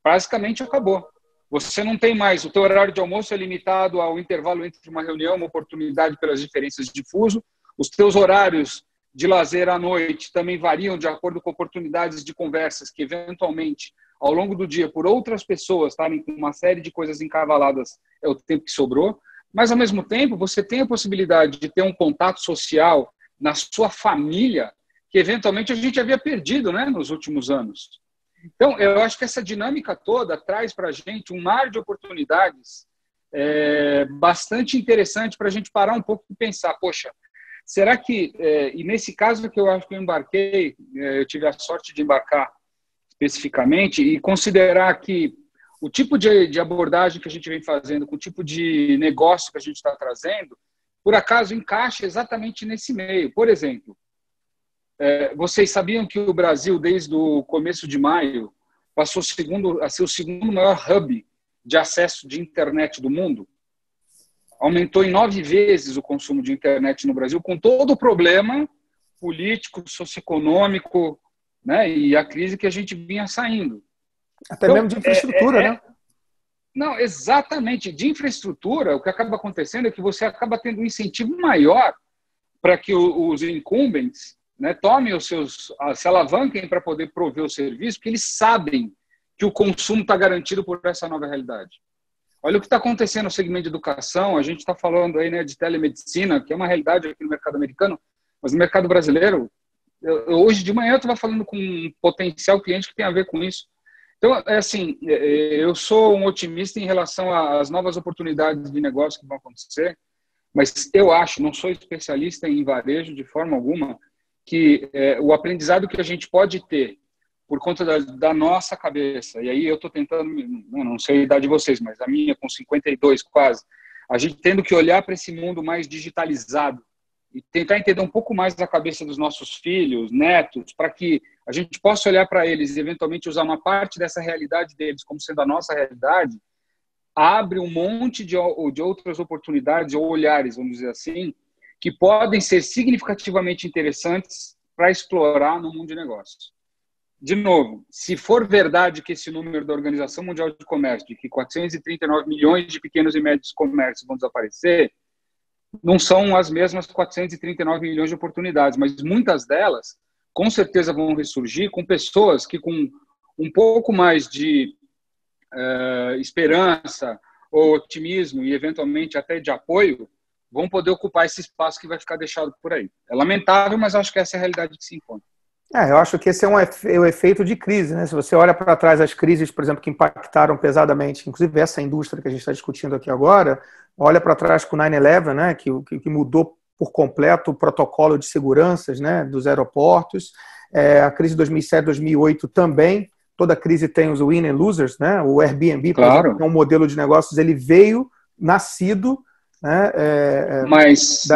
basicamente acabou. Você não tem mais, o teu horário de almoço é limitado ao intervalo entre uma reunião, uma oportunidade pelas diferenças de fuso, os teus horários de lazer à noite também variam de acordo com oportunidades de conversas que, eventualmente, ao longo do dia, por outras pessoas estarem com uma série de coisas encavaladas, é o tempo que sobrou. Mas, ao mesmo tempo, você tem a possibilidade de ter um contato social na sua família que, eventualmente, a gente havia perdido, né, nos últimos anos. Então, eu acho que essa dinâmica toda traz para a gente um mar de oportunidades bastante interessante para a gente parar um pouco e pensar, poxa, será que, e nesse caso que eu acho que eu embarquei, eu tive a sorte de embarcar especificamente e considerar que o tipo de abordagem que a gente vem fazendo, com o tipo de negócio que a gente está trazendo, por acaso encaixa exatamente nesse meio. Por exemplo, vocês sabiam que o Brasil, desde o começo de maio, passou a ser o segundo maior hub de acesso de internet do mundo? Aumentou em 9 vezes o consumo de internet no Brasil, com todo o problema político, socioeconômico, né, e a crise que a gente vinha saindo. Até então, mesmo de infraestrutura, né? Não, exatamente. De infraestrutura, o que acaba acontecendo é que você acaba tendo um incentivo maior para que os incumbents, né, tomem se alavanquem para poder prover o serviço, porque eles sabem que o consumo está garantido por essa nova realidade. Olha o que está acontecendo no segmento de educação. A gente está falando aí, né, de telemedicina, que é uma realidade aqui no mercado americano, mas no mercado brasileiro, hoje de manhã eu estava falando com um potencial cliente que tem a ver com isso. Então, eu sou um otimista em relação às novas oportunidades de negócio que vão acontecer, mas eu acho, não sou especialista em varejo de forma alguma, que o aprendizado que a gente pode ter por conta da nossa cabeça, e aí eu estou tentando, não sei a idade de vocês, mas a minha com 52 quase, a gente tendo que olhar para esse mundo mais digitalizado e tentar entender um pouco mais da cabeça dos nossos filhos, netos, para que a gente possa olhar para eles e eventualmente usar uma parte dessa realidade deles como sendo a nossa realidade, abre um monte de outras oportunidades ou olhares, vamos dizer assim, que podem ser significativamente interessantes para explorar no mundo de negócios. De novo, se for verdade que esse número da Organização Mundial de Comércio, de que 439 milhões de pequenos e médios comércios vão desaparecer, não são as mesmas 439 milhões de oportunidades, mas muitas delas, com certeza, vão ressurgir com pessoas que, com um pouco mais de esperança ou otimismo e, eventualmente, até de apoio, vão poder ocupar esse espaço que vai ficar deixado por aí. É lamentável, mas acho que essa é a realidade que se encontra. Eu acho que esse é o efeito de crise, né? Se você olha para trás as crises, por exemplo, que impactaram pesadamente, inclusive essa indústria que a gente está discutindo aqui agora, olha para trás com o 9/11, né? Que mudou por completo o protocolo de seguranças, né, dos aeroportos, a crise de 2007, 2008 também, toda crise tem os win and losers, né? O Airbnb, por exemplo, que é um modelo de negócios, ele veio nascido, né, mas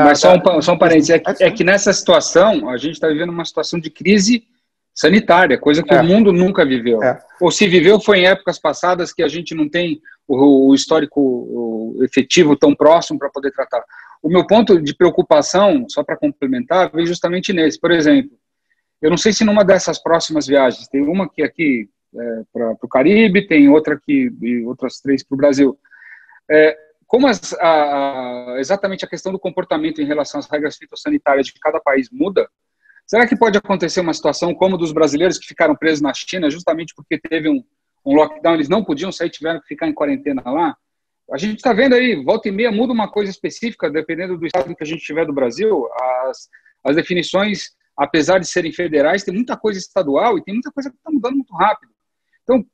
só um parênteses, é que nessa situação a gente está vivendo uma situação de crise sanitária, coisa que o mundo nunca viveu. Ou se viveu foi em épocas passadas que a gente não tem o histórico efetivo tão próximo para poder tratar. O meu ponto de preocupação, só para complementar, vem justamente nesse. Por exemplo, eu não sei se numa dessas próximas viagens, tem uma que aqui para o Caribe, tem outra aqui e outras 3 para o Brasil. Como exatamente a questão do comportamento em relação às regras fitossanitárias de cada país muda, será que pode acontecer uma situação como dos brasileiros que ficaram presos na China justamente porque teve um lockdown, eles não podiam sair, tiveram que ficar em quarentena lá? A gente está vendo aí, volta e meia muda uma coisa específica, dependendo do estado que a gente tiver do Brasil, as definições, apesar de serem federais, tem muita coisa estadual e tem muita coisa que está mudando muito rápido. Então, o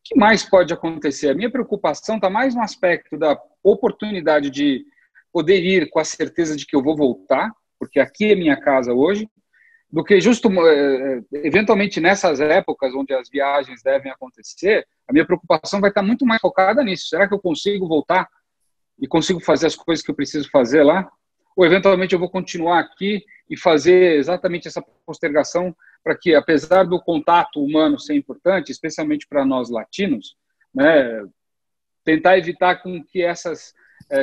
que mais pode acontecer? A minha preocupação está mais no aspecto da oportunidade de poder ir com a certeza de que eu vou voltar, porque aqui é minha casa hoje, do que justo, eventualmente, nessas épocas onde as viagens devem acontecer, a minha preocupação vai estar muito mais focada nisso. Será que eu consigo voltar e consigo fazer as coisas que eu preciso fazer lá? Ou, eventualmente, eu vou continuar aqui e fazer exatamente essa postergação para que, apesar do contato humano ser importante, especialmente para nós latinos, né, tentar evitar com que essas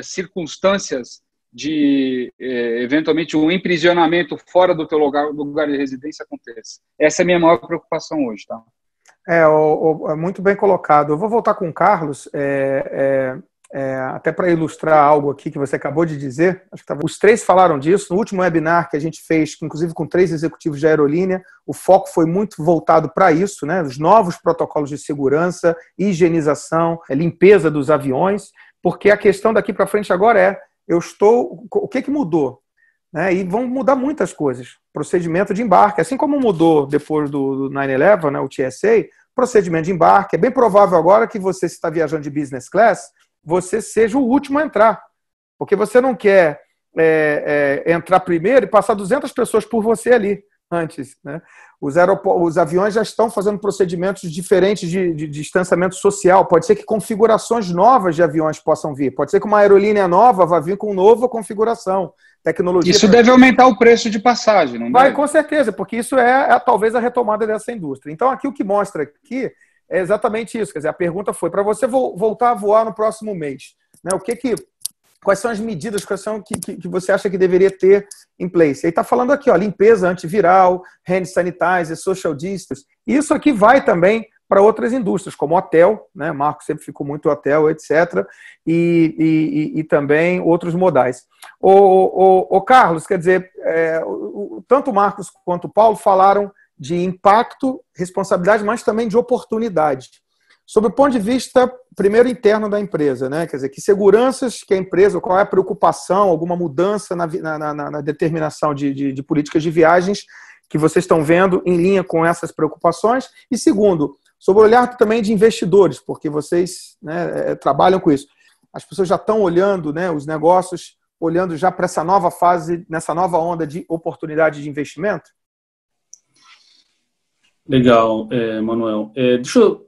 circunstâncias de, eventualmente, um emprisionamento fora do teu lugar de residência aconteça. Essa é a minha maior preocupação hoje, tá? Muito bem colocado. Eu vou voltar com o Carlos, até para ilustrar algo aqui que você acabou de dizer. Acho que os 3 falaram disso. No último webinar que a gente fez, inclusive com 3 executivos de aerolínea, o foco foi muito voltado para isso, né? Os novos protocolos de segurança, higienização, limpeza dos aviões, porque a questão daqui para frente agora o que mudou? Né? E vão mudar muitas coisas. Procedimento de embarque, assim como mudou depois do 9/11, né, o TSA, procedimento de embarque. É bem provável agora que você, se está viajando de business class, você seja o último a entrar, porque você não quer entrar primeiro e passar 200 pessoas por você ali antes, né? Os aviões já estão fazendo procedimentos diferentes de distanciamento social. Pode ser que configurações novas de aviões possam vir. Pode ser que uma aerolínea nova vá vir com nova configuração. Tecnologia. Isso deve aumentar o preço de passagem, não vai, deve? com certeza, porque isso talvez a retomada dessa indústria. Então, aqui o que mostra aqui é exatamente isso. Quer dizer, a pergunta foi para você voltar a voar no próximo mês, né? Quais são as medidas que você acha que deveria ter em place? Aí está falando aqui, ó, limpeza antiviral, hand sanitizer, social distance. Isso aqui vai também para outras indústrias, como hotel, né? Marco sempre ficou muito hotel, etc. E também outros modais. O Carlos, quer dizer, tanto o Marcos quanto o Paulo falaram de impacto, responsabilidade, mas também de oportunidade. Sob o ponto de vista, primeiro, interno da empresa, né? Quer dizer, que seguranças que a empresa, qual é a preocupação, alguma mudança na determinação de políticas de viagens que vocês estão vendo em linha com essas preocupações. E segundo, sobre o olhar também de investidores, porque vocês, né, trabalham com isso. As pessoas já estão olhando, né, os negócios, olhando já para essa nova fase, nessa nova onda de oportunidade de investimento? Legal, Manuel. Deixa eu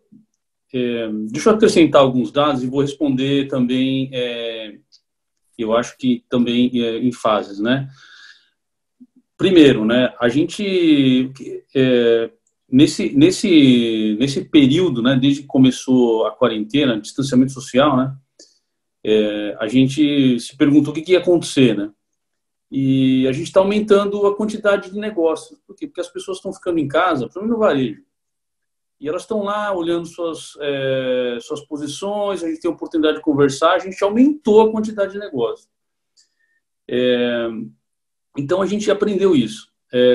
acrescentar alguns dados e vou responder também, eu acho que também em fases, né? Primeiro, né, a gente, nesse período, né, desde que começou a quarentena, distanciamento social, né, a gente se perguntou o que ia acontecer, né? E a gente está aumentando a quantidade de negócios. Por quê? Porque as pessoas estão ficando em casa, principalmente no varejo. E elas estão lá olhando suas posições, a gente tem a oportunidade de conversar, a gente aumentou a quantidade de negócios. Então, a gente aprendeu isso.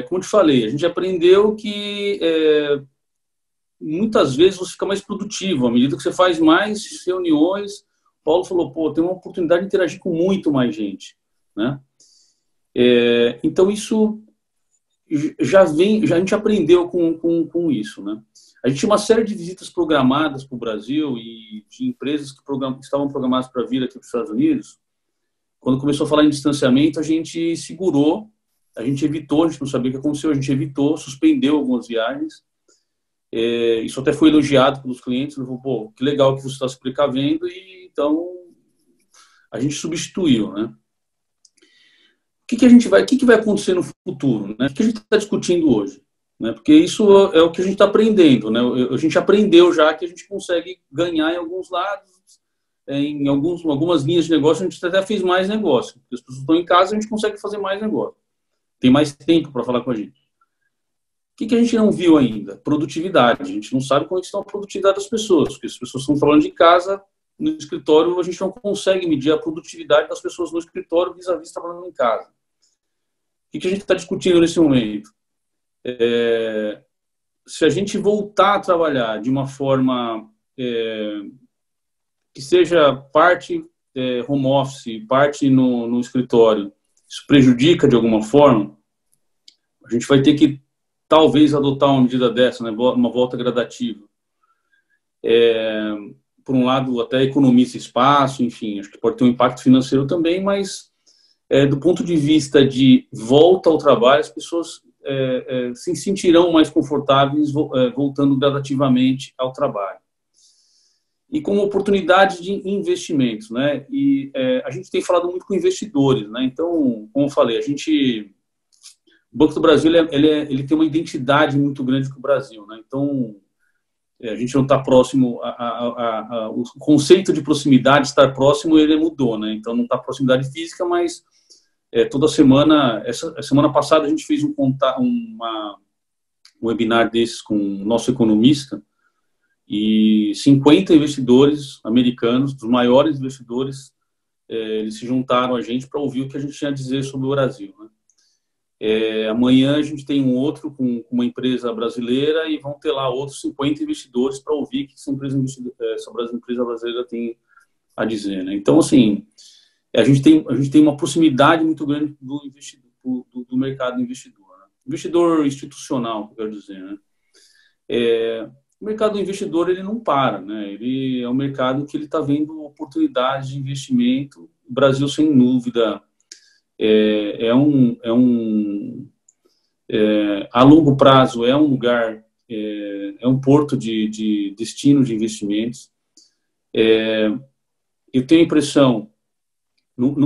Como eu te falei, a gente aprendeu que muitas vezes você fica mais produtivo, à medida que você faz mais reuniões. O Paulo falou, pô, tem uma oportunidade de interagir com muito mais gente, né? Então, isso a gente aprendeu com isso, né? A gente tinha uma série de visitas programadas para o Brasil e de empresas que estavam programadas para vir aqui para os Estados Unidos. Quando começou a falar em distanciamento, a gente segurou, a gente evitou, a gente não sabia o que aconteceu, a gente evitou, suspendeu algumas viagens. Isso até foi elogiado pelos clientes, falou, pô, que legal que você está se precavendo, e então a gente substituiu, né? O que vai acontecer no futuro, né? O que a gente está discutindo hoje? Né? Porque isso é o que a gente está aprendendo, né? A gente aprendeu já que a gente consegue ganhar em alguns lados, em algumas linhas de negócio a gente até fez mais negócio. Porque as pessoas estão em casa, a gente consegue fazer mais negócio. Tem mais tempo para falar com a gente. O que a gente não viu ainda? Produtividade. A gente não sabe como está a produtividade das pessoas, porque as pessoas estão trabalhando de casa, no escritório, a gente não consegue medir a produtividade das pessoas no escritório vis-à-vis trabalhando em casa. O que a gente está discutindo nesse momento? Se a gente voltar a trabalhar de uma forma que seja parte home office, parte no escritório, isso prejudica de alguma forma, a gente vai ter que talvez adotar uma medida dessa, né, uma volta gradativa. Por um lado, até economiza espaço, enfim, acho que pode ter um impacto financeiro também, mas do ponto de vista de volta ao trabalho, as pessoas se sentirão mais confortáveis voltando gradativamente ao trabalho. E como oportunidade de investimentos, né? E a gente tem falado muito com investidores, né? Então, como eu falei, o Banco do Brasil ele tem uma identidade muito grande com o Brasil, né? Então, a gente não está próximo, o conceito de proximidade, estar próximo, ele mudou, né? Então, não está proximidade física, mas toda semana, a semana passada a gente fez um webinar desses com o nosso economista e 50 investidores americanos, dos maiores investidores, eles se juntaram a gente para ouvir o que a gente tinha a dizer sobre o Brasil, né? Amanhã a gente tem um outro com uma empresa brasileira e vão ter lá outros 50 investidores para ouvir o que essa empresa brasileira tem a dizer, né? Então, assim, a gente tem uma proximidade muito grande do mercado investidor, né? Investidor institucional, eu quero dizer, né? o mercado do investidor ele não para, né? Ele é um mercado que ele está vendo oportunidades de investimento. O Brasil, sem dúvida, a longo prazo é um lugar, é um porto de destino de investimentos. Eu tenho a impressão,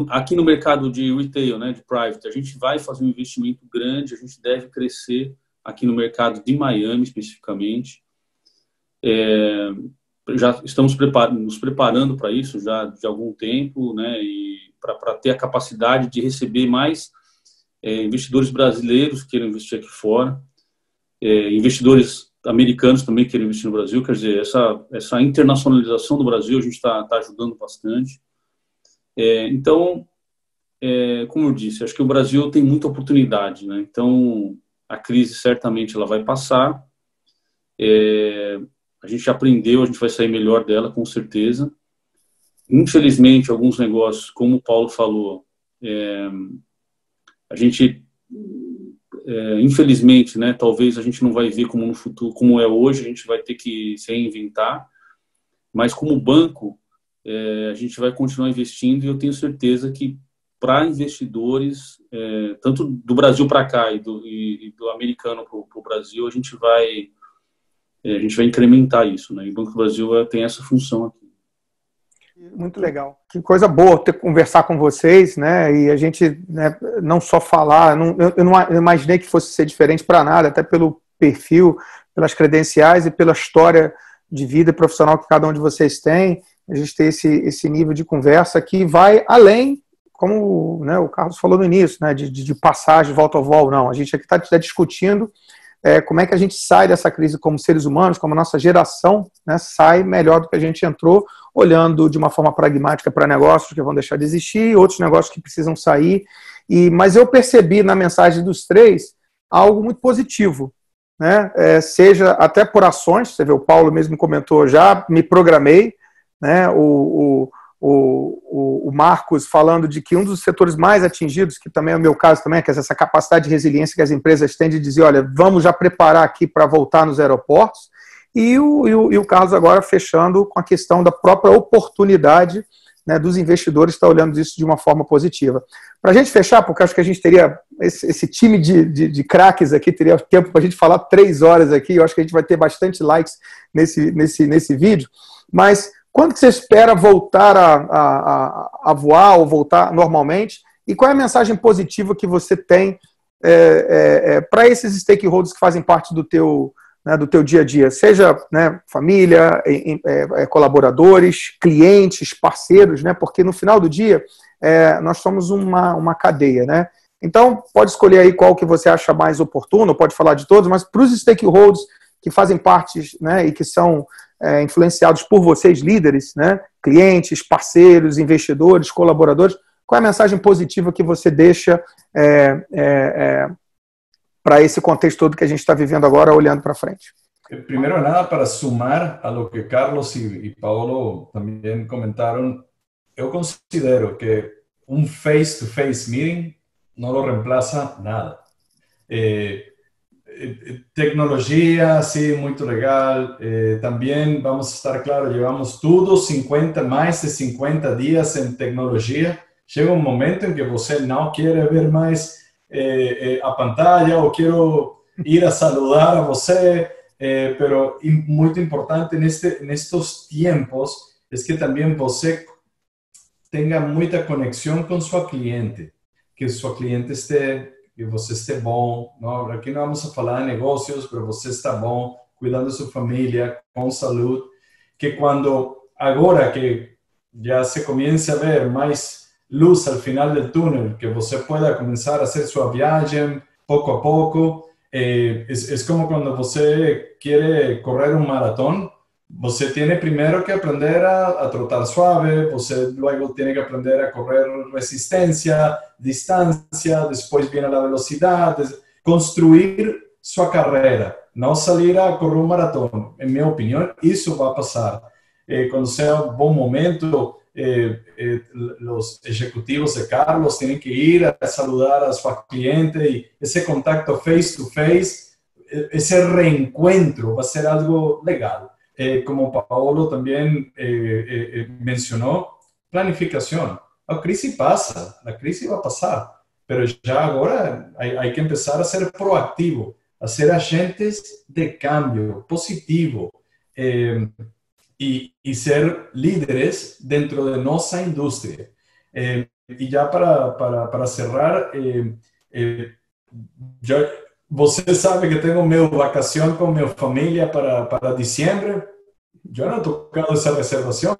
aqui no mercado de retail, né, de private, a gente vai fazer um investimento grande, a gente deve crescer aqui no mercado de Miami, especificamente. Já estamos nos preparando para isso já de algum tempo, né, e para ter a capacidade de receber mais investidores brasileiros que queiram investir aqui fora, investidores americanos também que queiram investir no Brasil. Quer dizer, essa internacionalização do Brasil a gente está ajudando bastante. Então, como eu disse, acho que o Brasil tem muita oportunidade, né? Então, a crise certamente ela vai passar. A gente aprendeu, a gente vai sair melhor dela, com certeza. Infelizmente, alguns negócios, como o Paulo falou, a gente, infelizmente, né, talvez a gente não vai ver como no futuro, como é hoje, a gente vai ter que se reinventar, mas como banco, a gente vai continuar investindo, e eu tenho certeza que para investidores, tanto do Brasil para cá e do americano para o Brasil, a gente vai incrementar isso, né? E o Banco do Brasil tem essa função aqui. Muito legal. Que coisa boa ter conversar com vocês, né? E a gente, né, não só falar, eu não imaginei que fosse ser diferente para nada, até pelo perfil, pelas credenciais e pela história de vida profissional que cada um de vocês tem. A gente tem esse nível de conversa que vai além, como, né, o Carlos falou no início, né, de passagem, volta ao voo. Não, a gente aqui está discutindo como é que a gente sai dessa crise como seres humanos, como a nossa geração, né, sai melhor do que a gente entrou, olhando de uma forma pragmática para negócios que vão deixar de existir, outros negócios que precisam sair. Mas eu percebi na mensagem dos três algo muito positivo, né? Seja até por ações, você vê, o Paulo mesmo comentou, já me programei, né? O Marcos falando de que um dos setores mais atingidos, que também é o meu caso também, que é essa capacidade de resiliência que as empresas têm de dizer, olha, vamos já preparar aqui para voltar nos aeroportos, e o Carlos agora fechando com a questão da própria oportunidade, né, dos investidores estar olhando isso de uma forma positiva. Para a gente fechar, porque acho que a gente teria esse time de craques aqui, teria tempo para a gente falar 3 horas aqui, eu acho que a gente vai ter bastante likes nesse vídeo, mas quando que você espera voltar a voar ou voltar normalmente? E qual é a mensagem positiva que você tem para esses stakeholders que fazem parte do teu dia a dia? Seja, né, família, colaboradores, clientes, parceiros, né? Porque no final do dia nós somos uma cadeia, né? Então, pode escolher aí qual que você acha mais oportuno, pode falar de todos, mas para os stakeholders que fazem parte, né, e que são influenciados por vocês, líderes, né, clientes, parceiros, investidores, colaboradores, qual é a mensagem positiva que você deixa para esse contexto todo que a gente está vivendo agora, olhando para frente? Primero nada, para sumar a lo que Carlos y Paulo también comentaron, yo considero que un face-to-face meeting no lo reemplaza nada. Tecnología, sí, muy legal. También vamos a estar claros, llevamos todos más de 50 días en tecnología. Llega un momento en que você no quiere ver más a pantalla o quiero ir a saludar a você, pero muy importante en estos tiempos es que también você tenga mucha conexión con su cliente, que su cliente que você esteja bom, não? Aqui não vamos falar de negócios, mas você está bom, cuidando da sua família, com saúde, que quando, agora que já se comece a ver mais luz ao final do túnel, que você pueda começar a fazer sua viagem pouco a pouco, é como quando você quer correr maratón, você tem primeiro que aprender a trotar suave, você luego tem que aprender a correr resistência, distância, depois vem a velocidade, construir sua carreira, não sair a correr maratón. Em minha opinião, isso vai passar. Quando seja um bom momento, os executivos de Carlos têm que ir a saludar a sua cliente, e esse contato face to face ese reencuentro va a ser algo legal. Como Paolo también mencionó, planificación. La crisis pasa, la crisis va a pasar, pero ya ahora hay que empezar a ser proactivo, a ser agentes de cambio positivo y ser líderes dentro de nuestra industria. Y ya para cerrar, você sabe que tengo mi vacación con mi familia para diciembre. Yo no he tocado esa reservación.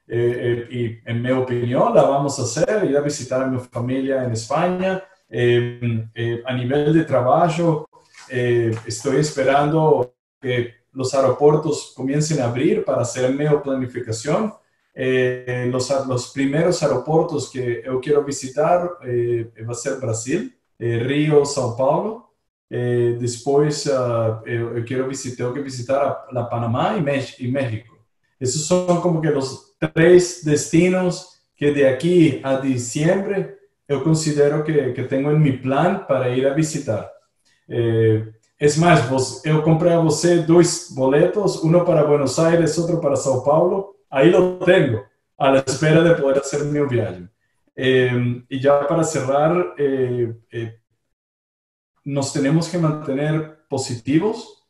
Y en mi opinión la vamos a hacer, ir a visitar a mi familia en España. A nivel de trabajo, estoy esperando que los aeropuertos comiencen a abrir para hacer mi planificación. Los primeros aeropuertos que yo quiero visitar va a ser Brasil, Río, São Paulo. Después yo quiero visitar la Panamá y México. Esos son como que los 3 destinos que de aquí a diciembre yo considero que tengo en mi plan para ir a visitar. Es más, yo compré a você 2 boletos, uno para Buenos Aires, otro para São Paulo. Ahí lo tengo, a la espera de poder hacer mi viaje. Y ya para cerrar, nos tenemos que mantener positivos.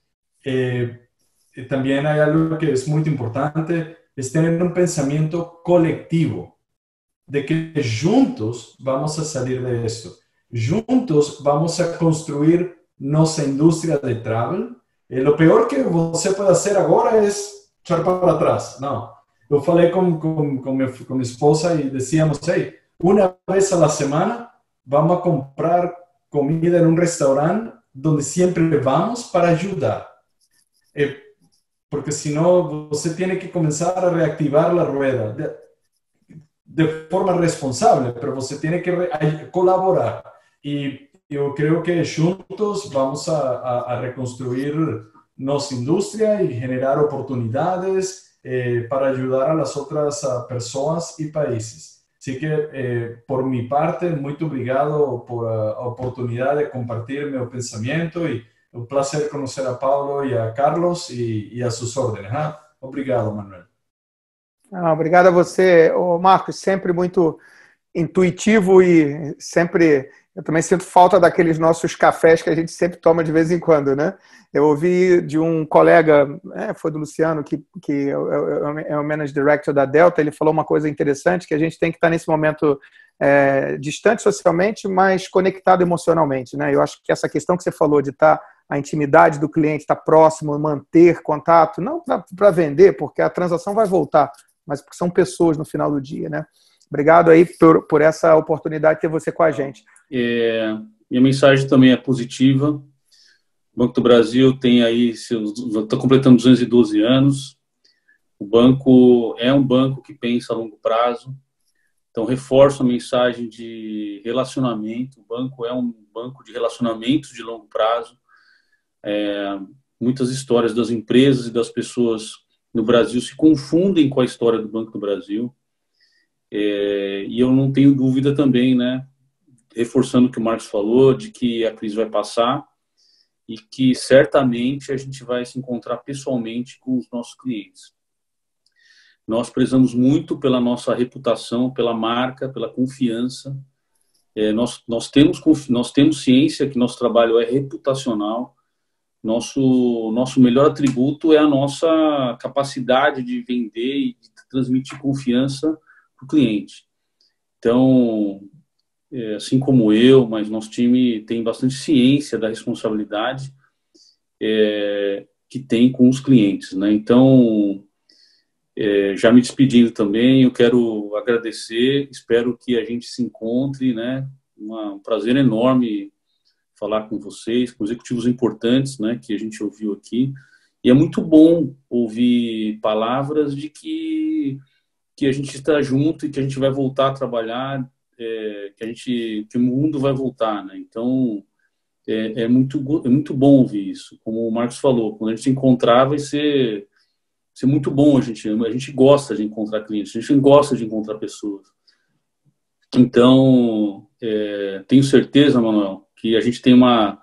También hay algo que es muy importante, es tener un pensamiento colectivo, de que juntos vamos a salir de esto. Juntos vamos a construir nuestra industria de travel. Lo peor que você puede hacer ahora es echar para atrás. No. Yo falei con mi esposa y decíamos, hey, una vez a la semana vamos a comprar comida en un restaurante donde siempre vamos para ayudar. Porque si no, usted tiene que comenzar a reactivar la rueda de forma responsable, pero usted tiene que colaborar. Y yo creo que juntos vamos a reconstruir nuestra industria y generar oportunidades para ayudar a las otras personas y países. Así que, por mi parte, muy obrigado por la oportunidad de compartir mi pensamiento y un placer conocer a Paulo y a Carlos y a sus órdenes. Obrigado, Manuel. Obrigado a você, Marcos, sempre muito intuitivo e sempre... Eu também sinto falta daqueles nossos cafés que a gente sempre toma de vez em quando, né? Eu ouvi de um colega, foi do Luciano, que é o Managing Director da Delta, ele falou uma coisa interessante, que a gente tem que estar nesse momento distante socialmente, mas conectado emocionalmente, né? Eu acho que essa questão que você falou de estar a intimidade do cliente, estar próximo, manter contato, não para vender, porque a transação vai voltar, mas porque são pessoas no final do dia, né? Obrigado aí por essa oportunidade de ter você com a gente. Minha mensagem também é positiva. O Banco do Brasil tem aí, está completando 212 anos. O banco é um banco que pensa a longo prazo. Então, reforço a mensagem de relacionamento. O banco é um banco de relacionamentos de longo prazo. Muitas histórias das empresas e das pessoas no Brasil se confundem com a história do Banco do Brasil. E eu não tenho dúvida também, né, reforçando o que o Marcos falou, de que a crise vai passar e que certamente a gente vai se encontrar pessoalmente com os nossos clientes. Nós prezamos muito pela nossa reputação, pela marca, pela confiança. Nós temos ciência que nosso trabalho é reputacional. Nosso melhor atributo é a nossa capacidade de vender e de transmitir confiança para o cliente. Então, assim como eu, mas nosso time tem bastante ciência da responsabilidade que tem com os clientes, né? Então, já me despedindo também, eu quero agradecer, espero que a gente se encontre, né? Um prazer enorme falar com vocês, com executivos importantes, né, que a gente ouviu aqui. E é muito bom ouvir palavras de que a gente está junto e que a gente vai voltar a trabalhar, que o mundo vai voltar, né? Então, é muito bom ouvir isso. Como o Marcos falou, quando a gente se encontrar vai ser muito bom. A gente gosta de encontrar clientes, a gente gosta de encontrar pessoas. Então, tenho certeza, Manuel, que a gente tem uma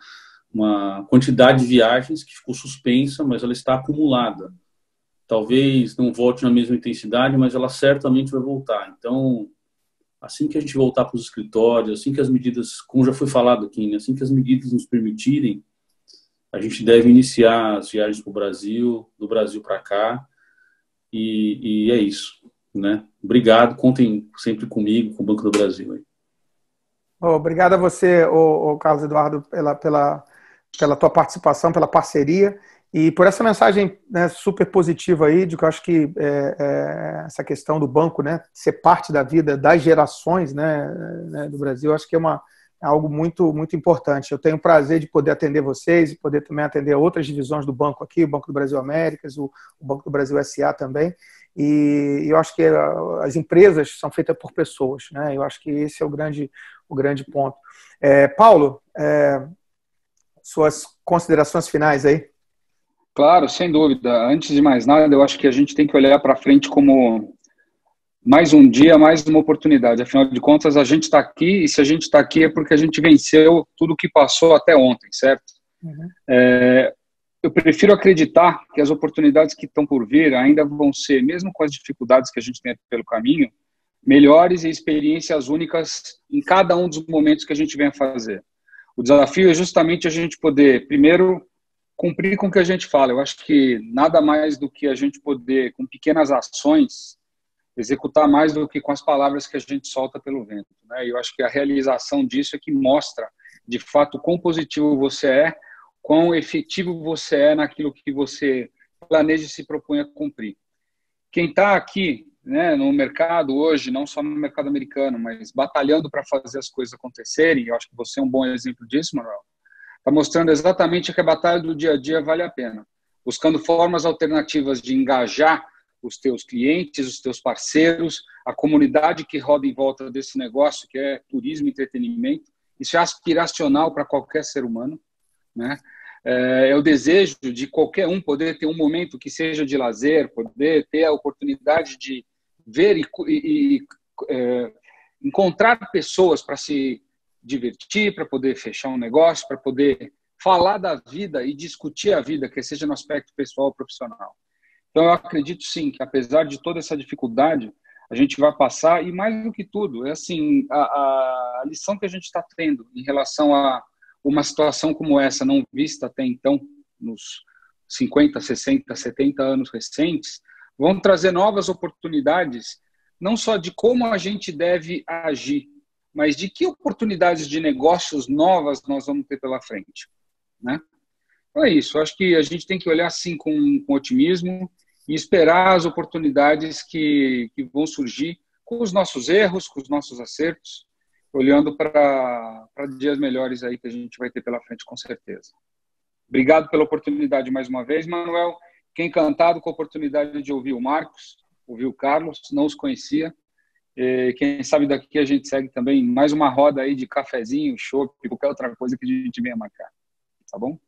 uma quantidade de viagens que ficou suspensa, mas ela está acumulada. Talvez não volte na mesma intensidade, mas ela certamente vai voltar. Então, assim que a gente voltar para os escritórios, assim que as medidas, como já foi falado aqui, né, assim que as medidas nos permitirem, a gente deve iniciar as viagens para o Brasil, do Brasil para cá, e é isso, né? Obrigado, contem sempre comigo, com o Banco do Brasil. Aí. Obrigado a você, Carlos Eduardo, pela tua participação, pela parceria e por essa mensagem, né, super positiva aí, de que eu acho que essa questão do banco, né, ser parte da vida das gerações, né, do Brasil, acho que é algo muito, muito importante. Eu tenho o prazer de poder atender vocês e poder também atender outras divisões do banco aqui, o Banco do Brasil Américas, o Banco do Brasil SA também, e eu acho que as empresas são feitas por pessoas, né, eu acho que esse é o grande ponto. Paulo, suas considerações finais aí? Claro, sem dúvida. Antes de mais nada, eu acho que a gente tem que olhar para frente como mais um dia, mais uma oportunidade. Afinal de contas, a gente está aqui, e se a gente está aqui é porque a gente venceu tudo que passou até ontem, certo? Uhum. Eu prefiro acreditar que as oportunidades que estão por vir ainda vão ser, mesmo com as dificuldades que a gente tem pelo caminho, melhores e experiências únicas em cada um dos momentos que a gente vem a fazer. O desafio é justamente a gente poder, primeiro, cumprir com o que a gente fala. Eu acho que nada mais do que a gente poder, com pequenas ações, executar mais do que com as palavras que a gente solta pelo vento, né? Eu acho que a realização disso é que mostra, de fato, quão positivo você é, quão efetivo você é naquilo que você planeja e se propõe a cumprir. Quem está aqui, né, no mercado hoje, não só no mercado americano, mas batalhando para fazer as coisas acontecerem, eu acho que você é um bom exemplo disso, Manuel, está mostrando exatamente que a batalha do dia a dia vale a pena, buscando formas alternativas de engajar os teus clientes, os teus parceiros, a comunidade que roda em volta desse negócio, que é turismo e entretenimento. Isso é aspiracional para qualquer ser humano, né? É o desejo de qualquer um poder ter um momento que seja de lazer, poder ter a oportunidade de ver e encontrar pessoas para se divertir, para poder fechar um negócio, para poder falar da vida e discutir a vida, quer seja no aspecto pessoal ou profissional. Então, eu acredito, sim, que apesar de toda essa dificuldade, a gente vai passar, e mais do que tudo, é assim, a lição que a gente está tendo em relação a uma situação como essa, não vista até então, nos 50, 60, 70 anos recentes, vão trazer novas oportunidades, não só de como a gente deve agir, mas de que oportunidades de negócios novas nós vamos ter pela frente, né? Então é isso, eu acho que a gente tem que olhar assim com otimismo e esperar as oportunidades que vão surgir com os nossos erros, com os nossos acertos, olhando para dias melhores aí que a gente vai ter pela frente, com certeza. Obrigado pela oportunidade mais uma vez, Manuel. Fiquei encantado com a oportunidade de ouvir o Marcos, ouvir o Carlos, não os conhecia. E quem sabe daqui a gente segue também mais uma roda aí de cafezinho, chopp, qualquer outra coisa que a gente venha marcar. Tá bom?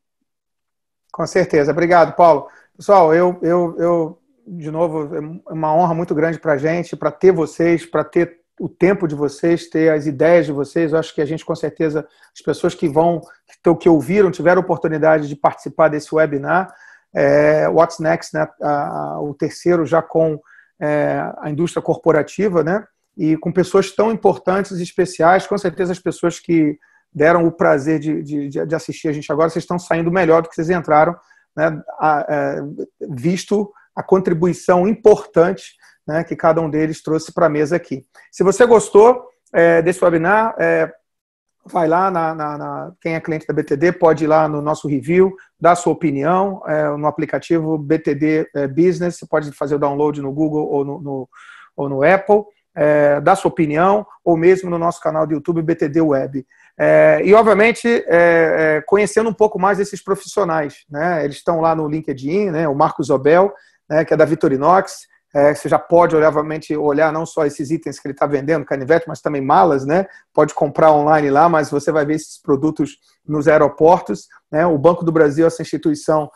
Com certeza. Obrigado, Paulo. Pessoal, eu de novo, é uma honra muito grande para a gente, para ter vocês, para ter o tempo de vocês, ter as ideias de vocês. Eu acho que a gente, com certeza, as pessoas que ouviram, tiveram oportunidade de participar desse webinar, What's Next, né, o terceiro já com a indústria corporativa, né, e com pessoas tão importantes e especiais, com certeza as pessoas que deram o prazer de assistir a gente agora, vocês estão saindo melhor do que vocês entraram, né, visto a contribuição importante, né, que cada um deles trouxe para a mesa aqui. Se você gostou desse webinar, vai lá, quem é cliente da BTD pode ir lá no nosso review, dar sua opinião no aplicativo BTD Business, você pode fazer o download no Google ou no Apple, dar sua opinião, ou mesmo no nosso canal do YouTube BTD Web. E, obviamente, conhecendo um pouco mais desses profissionais, né? Eles estão lá no LinkedIn, né? O Marcos Zobel, né, que é da Victorinox. Você já pode, obviamente, olhar não só esses itens que ele está vendendo, canivete, mas também malas, né? Pode comprar online lá, mas você vai ver esses produtos nos aeroportos, né? O Banco do Brasil, essa instituição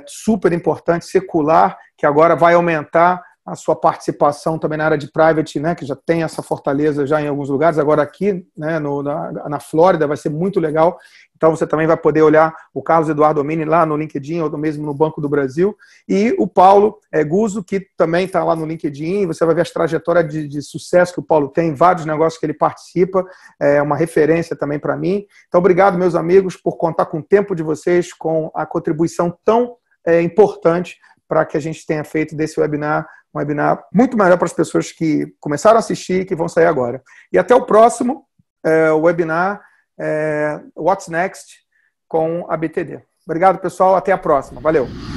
super importante, secular, que agora vai aumentar a sua participação também na área de private, né, que já tem essa fortaleza já em alguns lugares, agora aqui, né, na Flórida, vai ser muito legal. Então você também vai poder olhar o Carlos Eduardo Omini lá no LinkedIn ou mesmo no Banco do Brasil. E o Paulo Guzzo, que também está lá no LinkedIn. Você vai ver as trajetórias de sucesso que o Paulo tem, vários negócios que ele participa. É uma referência também para mim. Então, obrigado, meus amigos, por contar com o tempo de vocês, com a contribuição tão importante para que a gente tenha feito desse webinar um webinar muito melhor para as pessoas que começaram a assistir e que vão sair agora. E até o próximo webinar What's Next com a BTD. Obrigado, pessoal. Até a próxima. Valeu.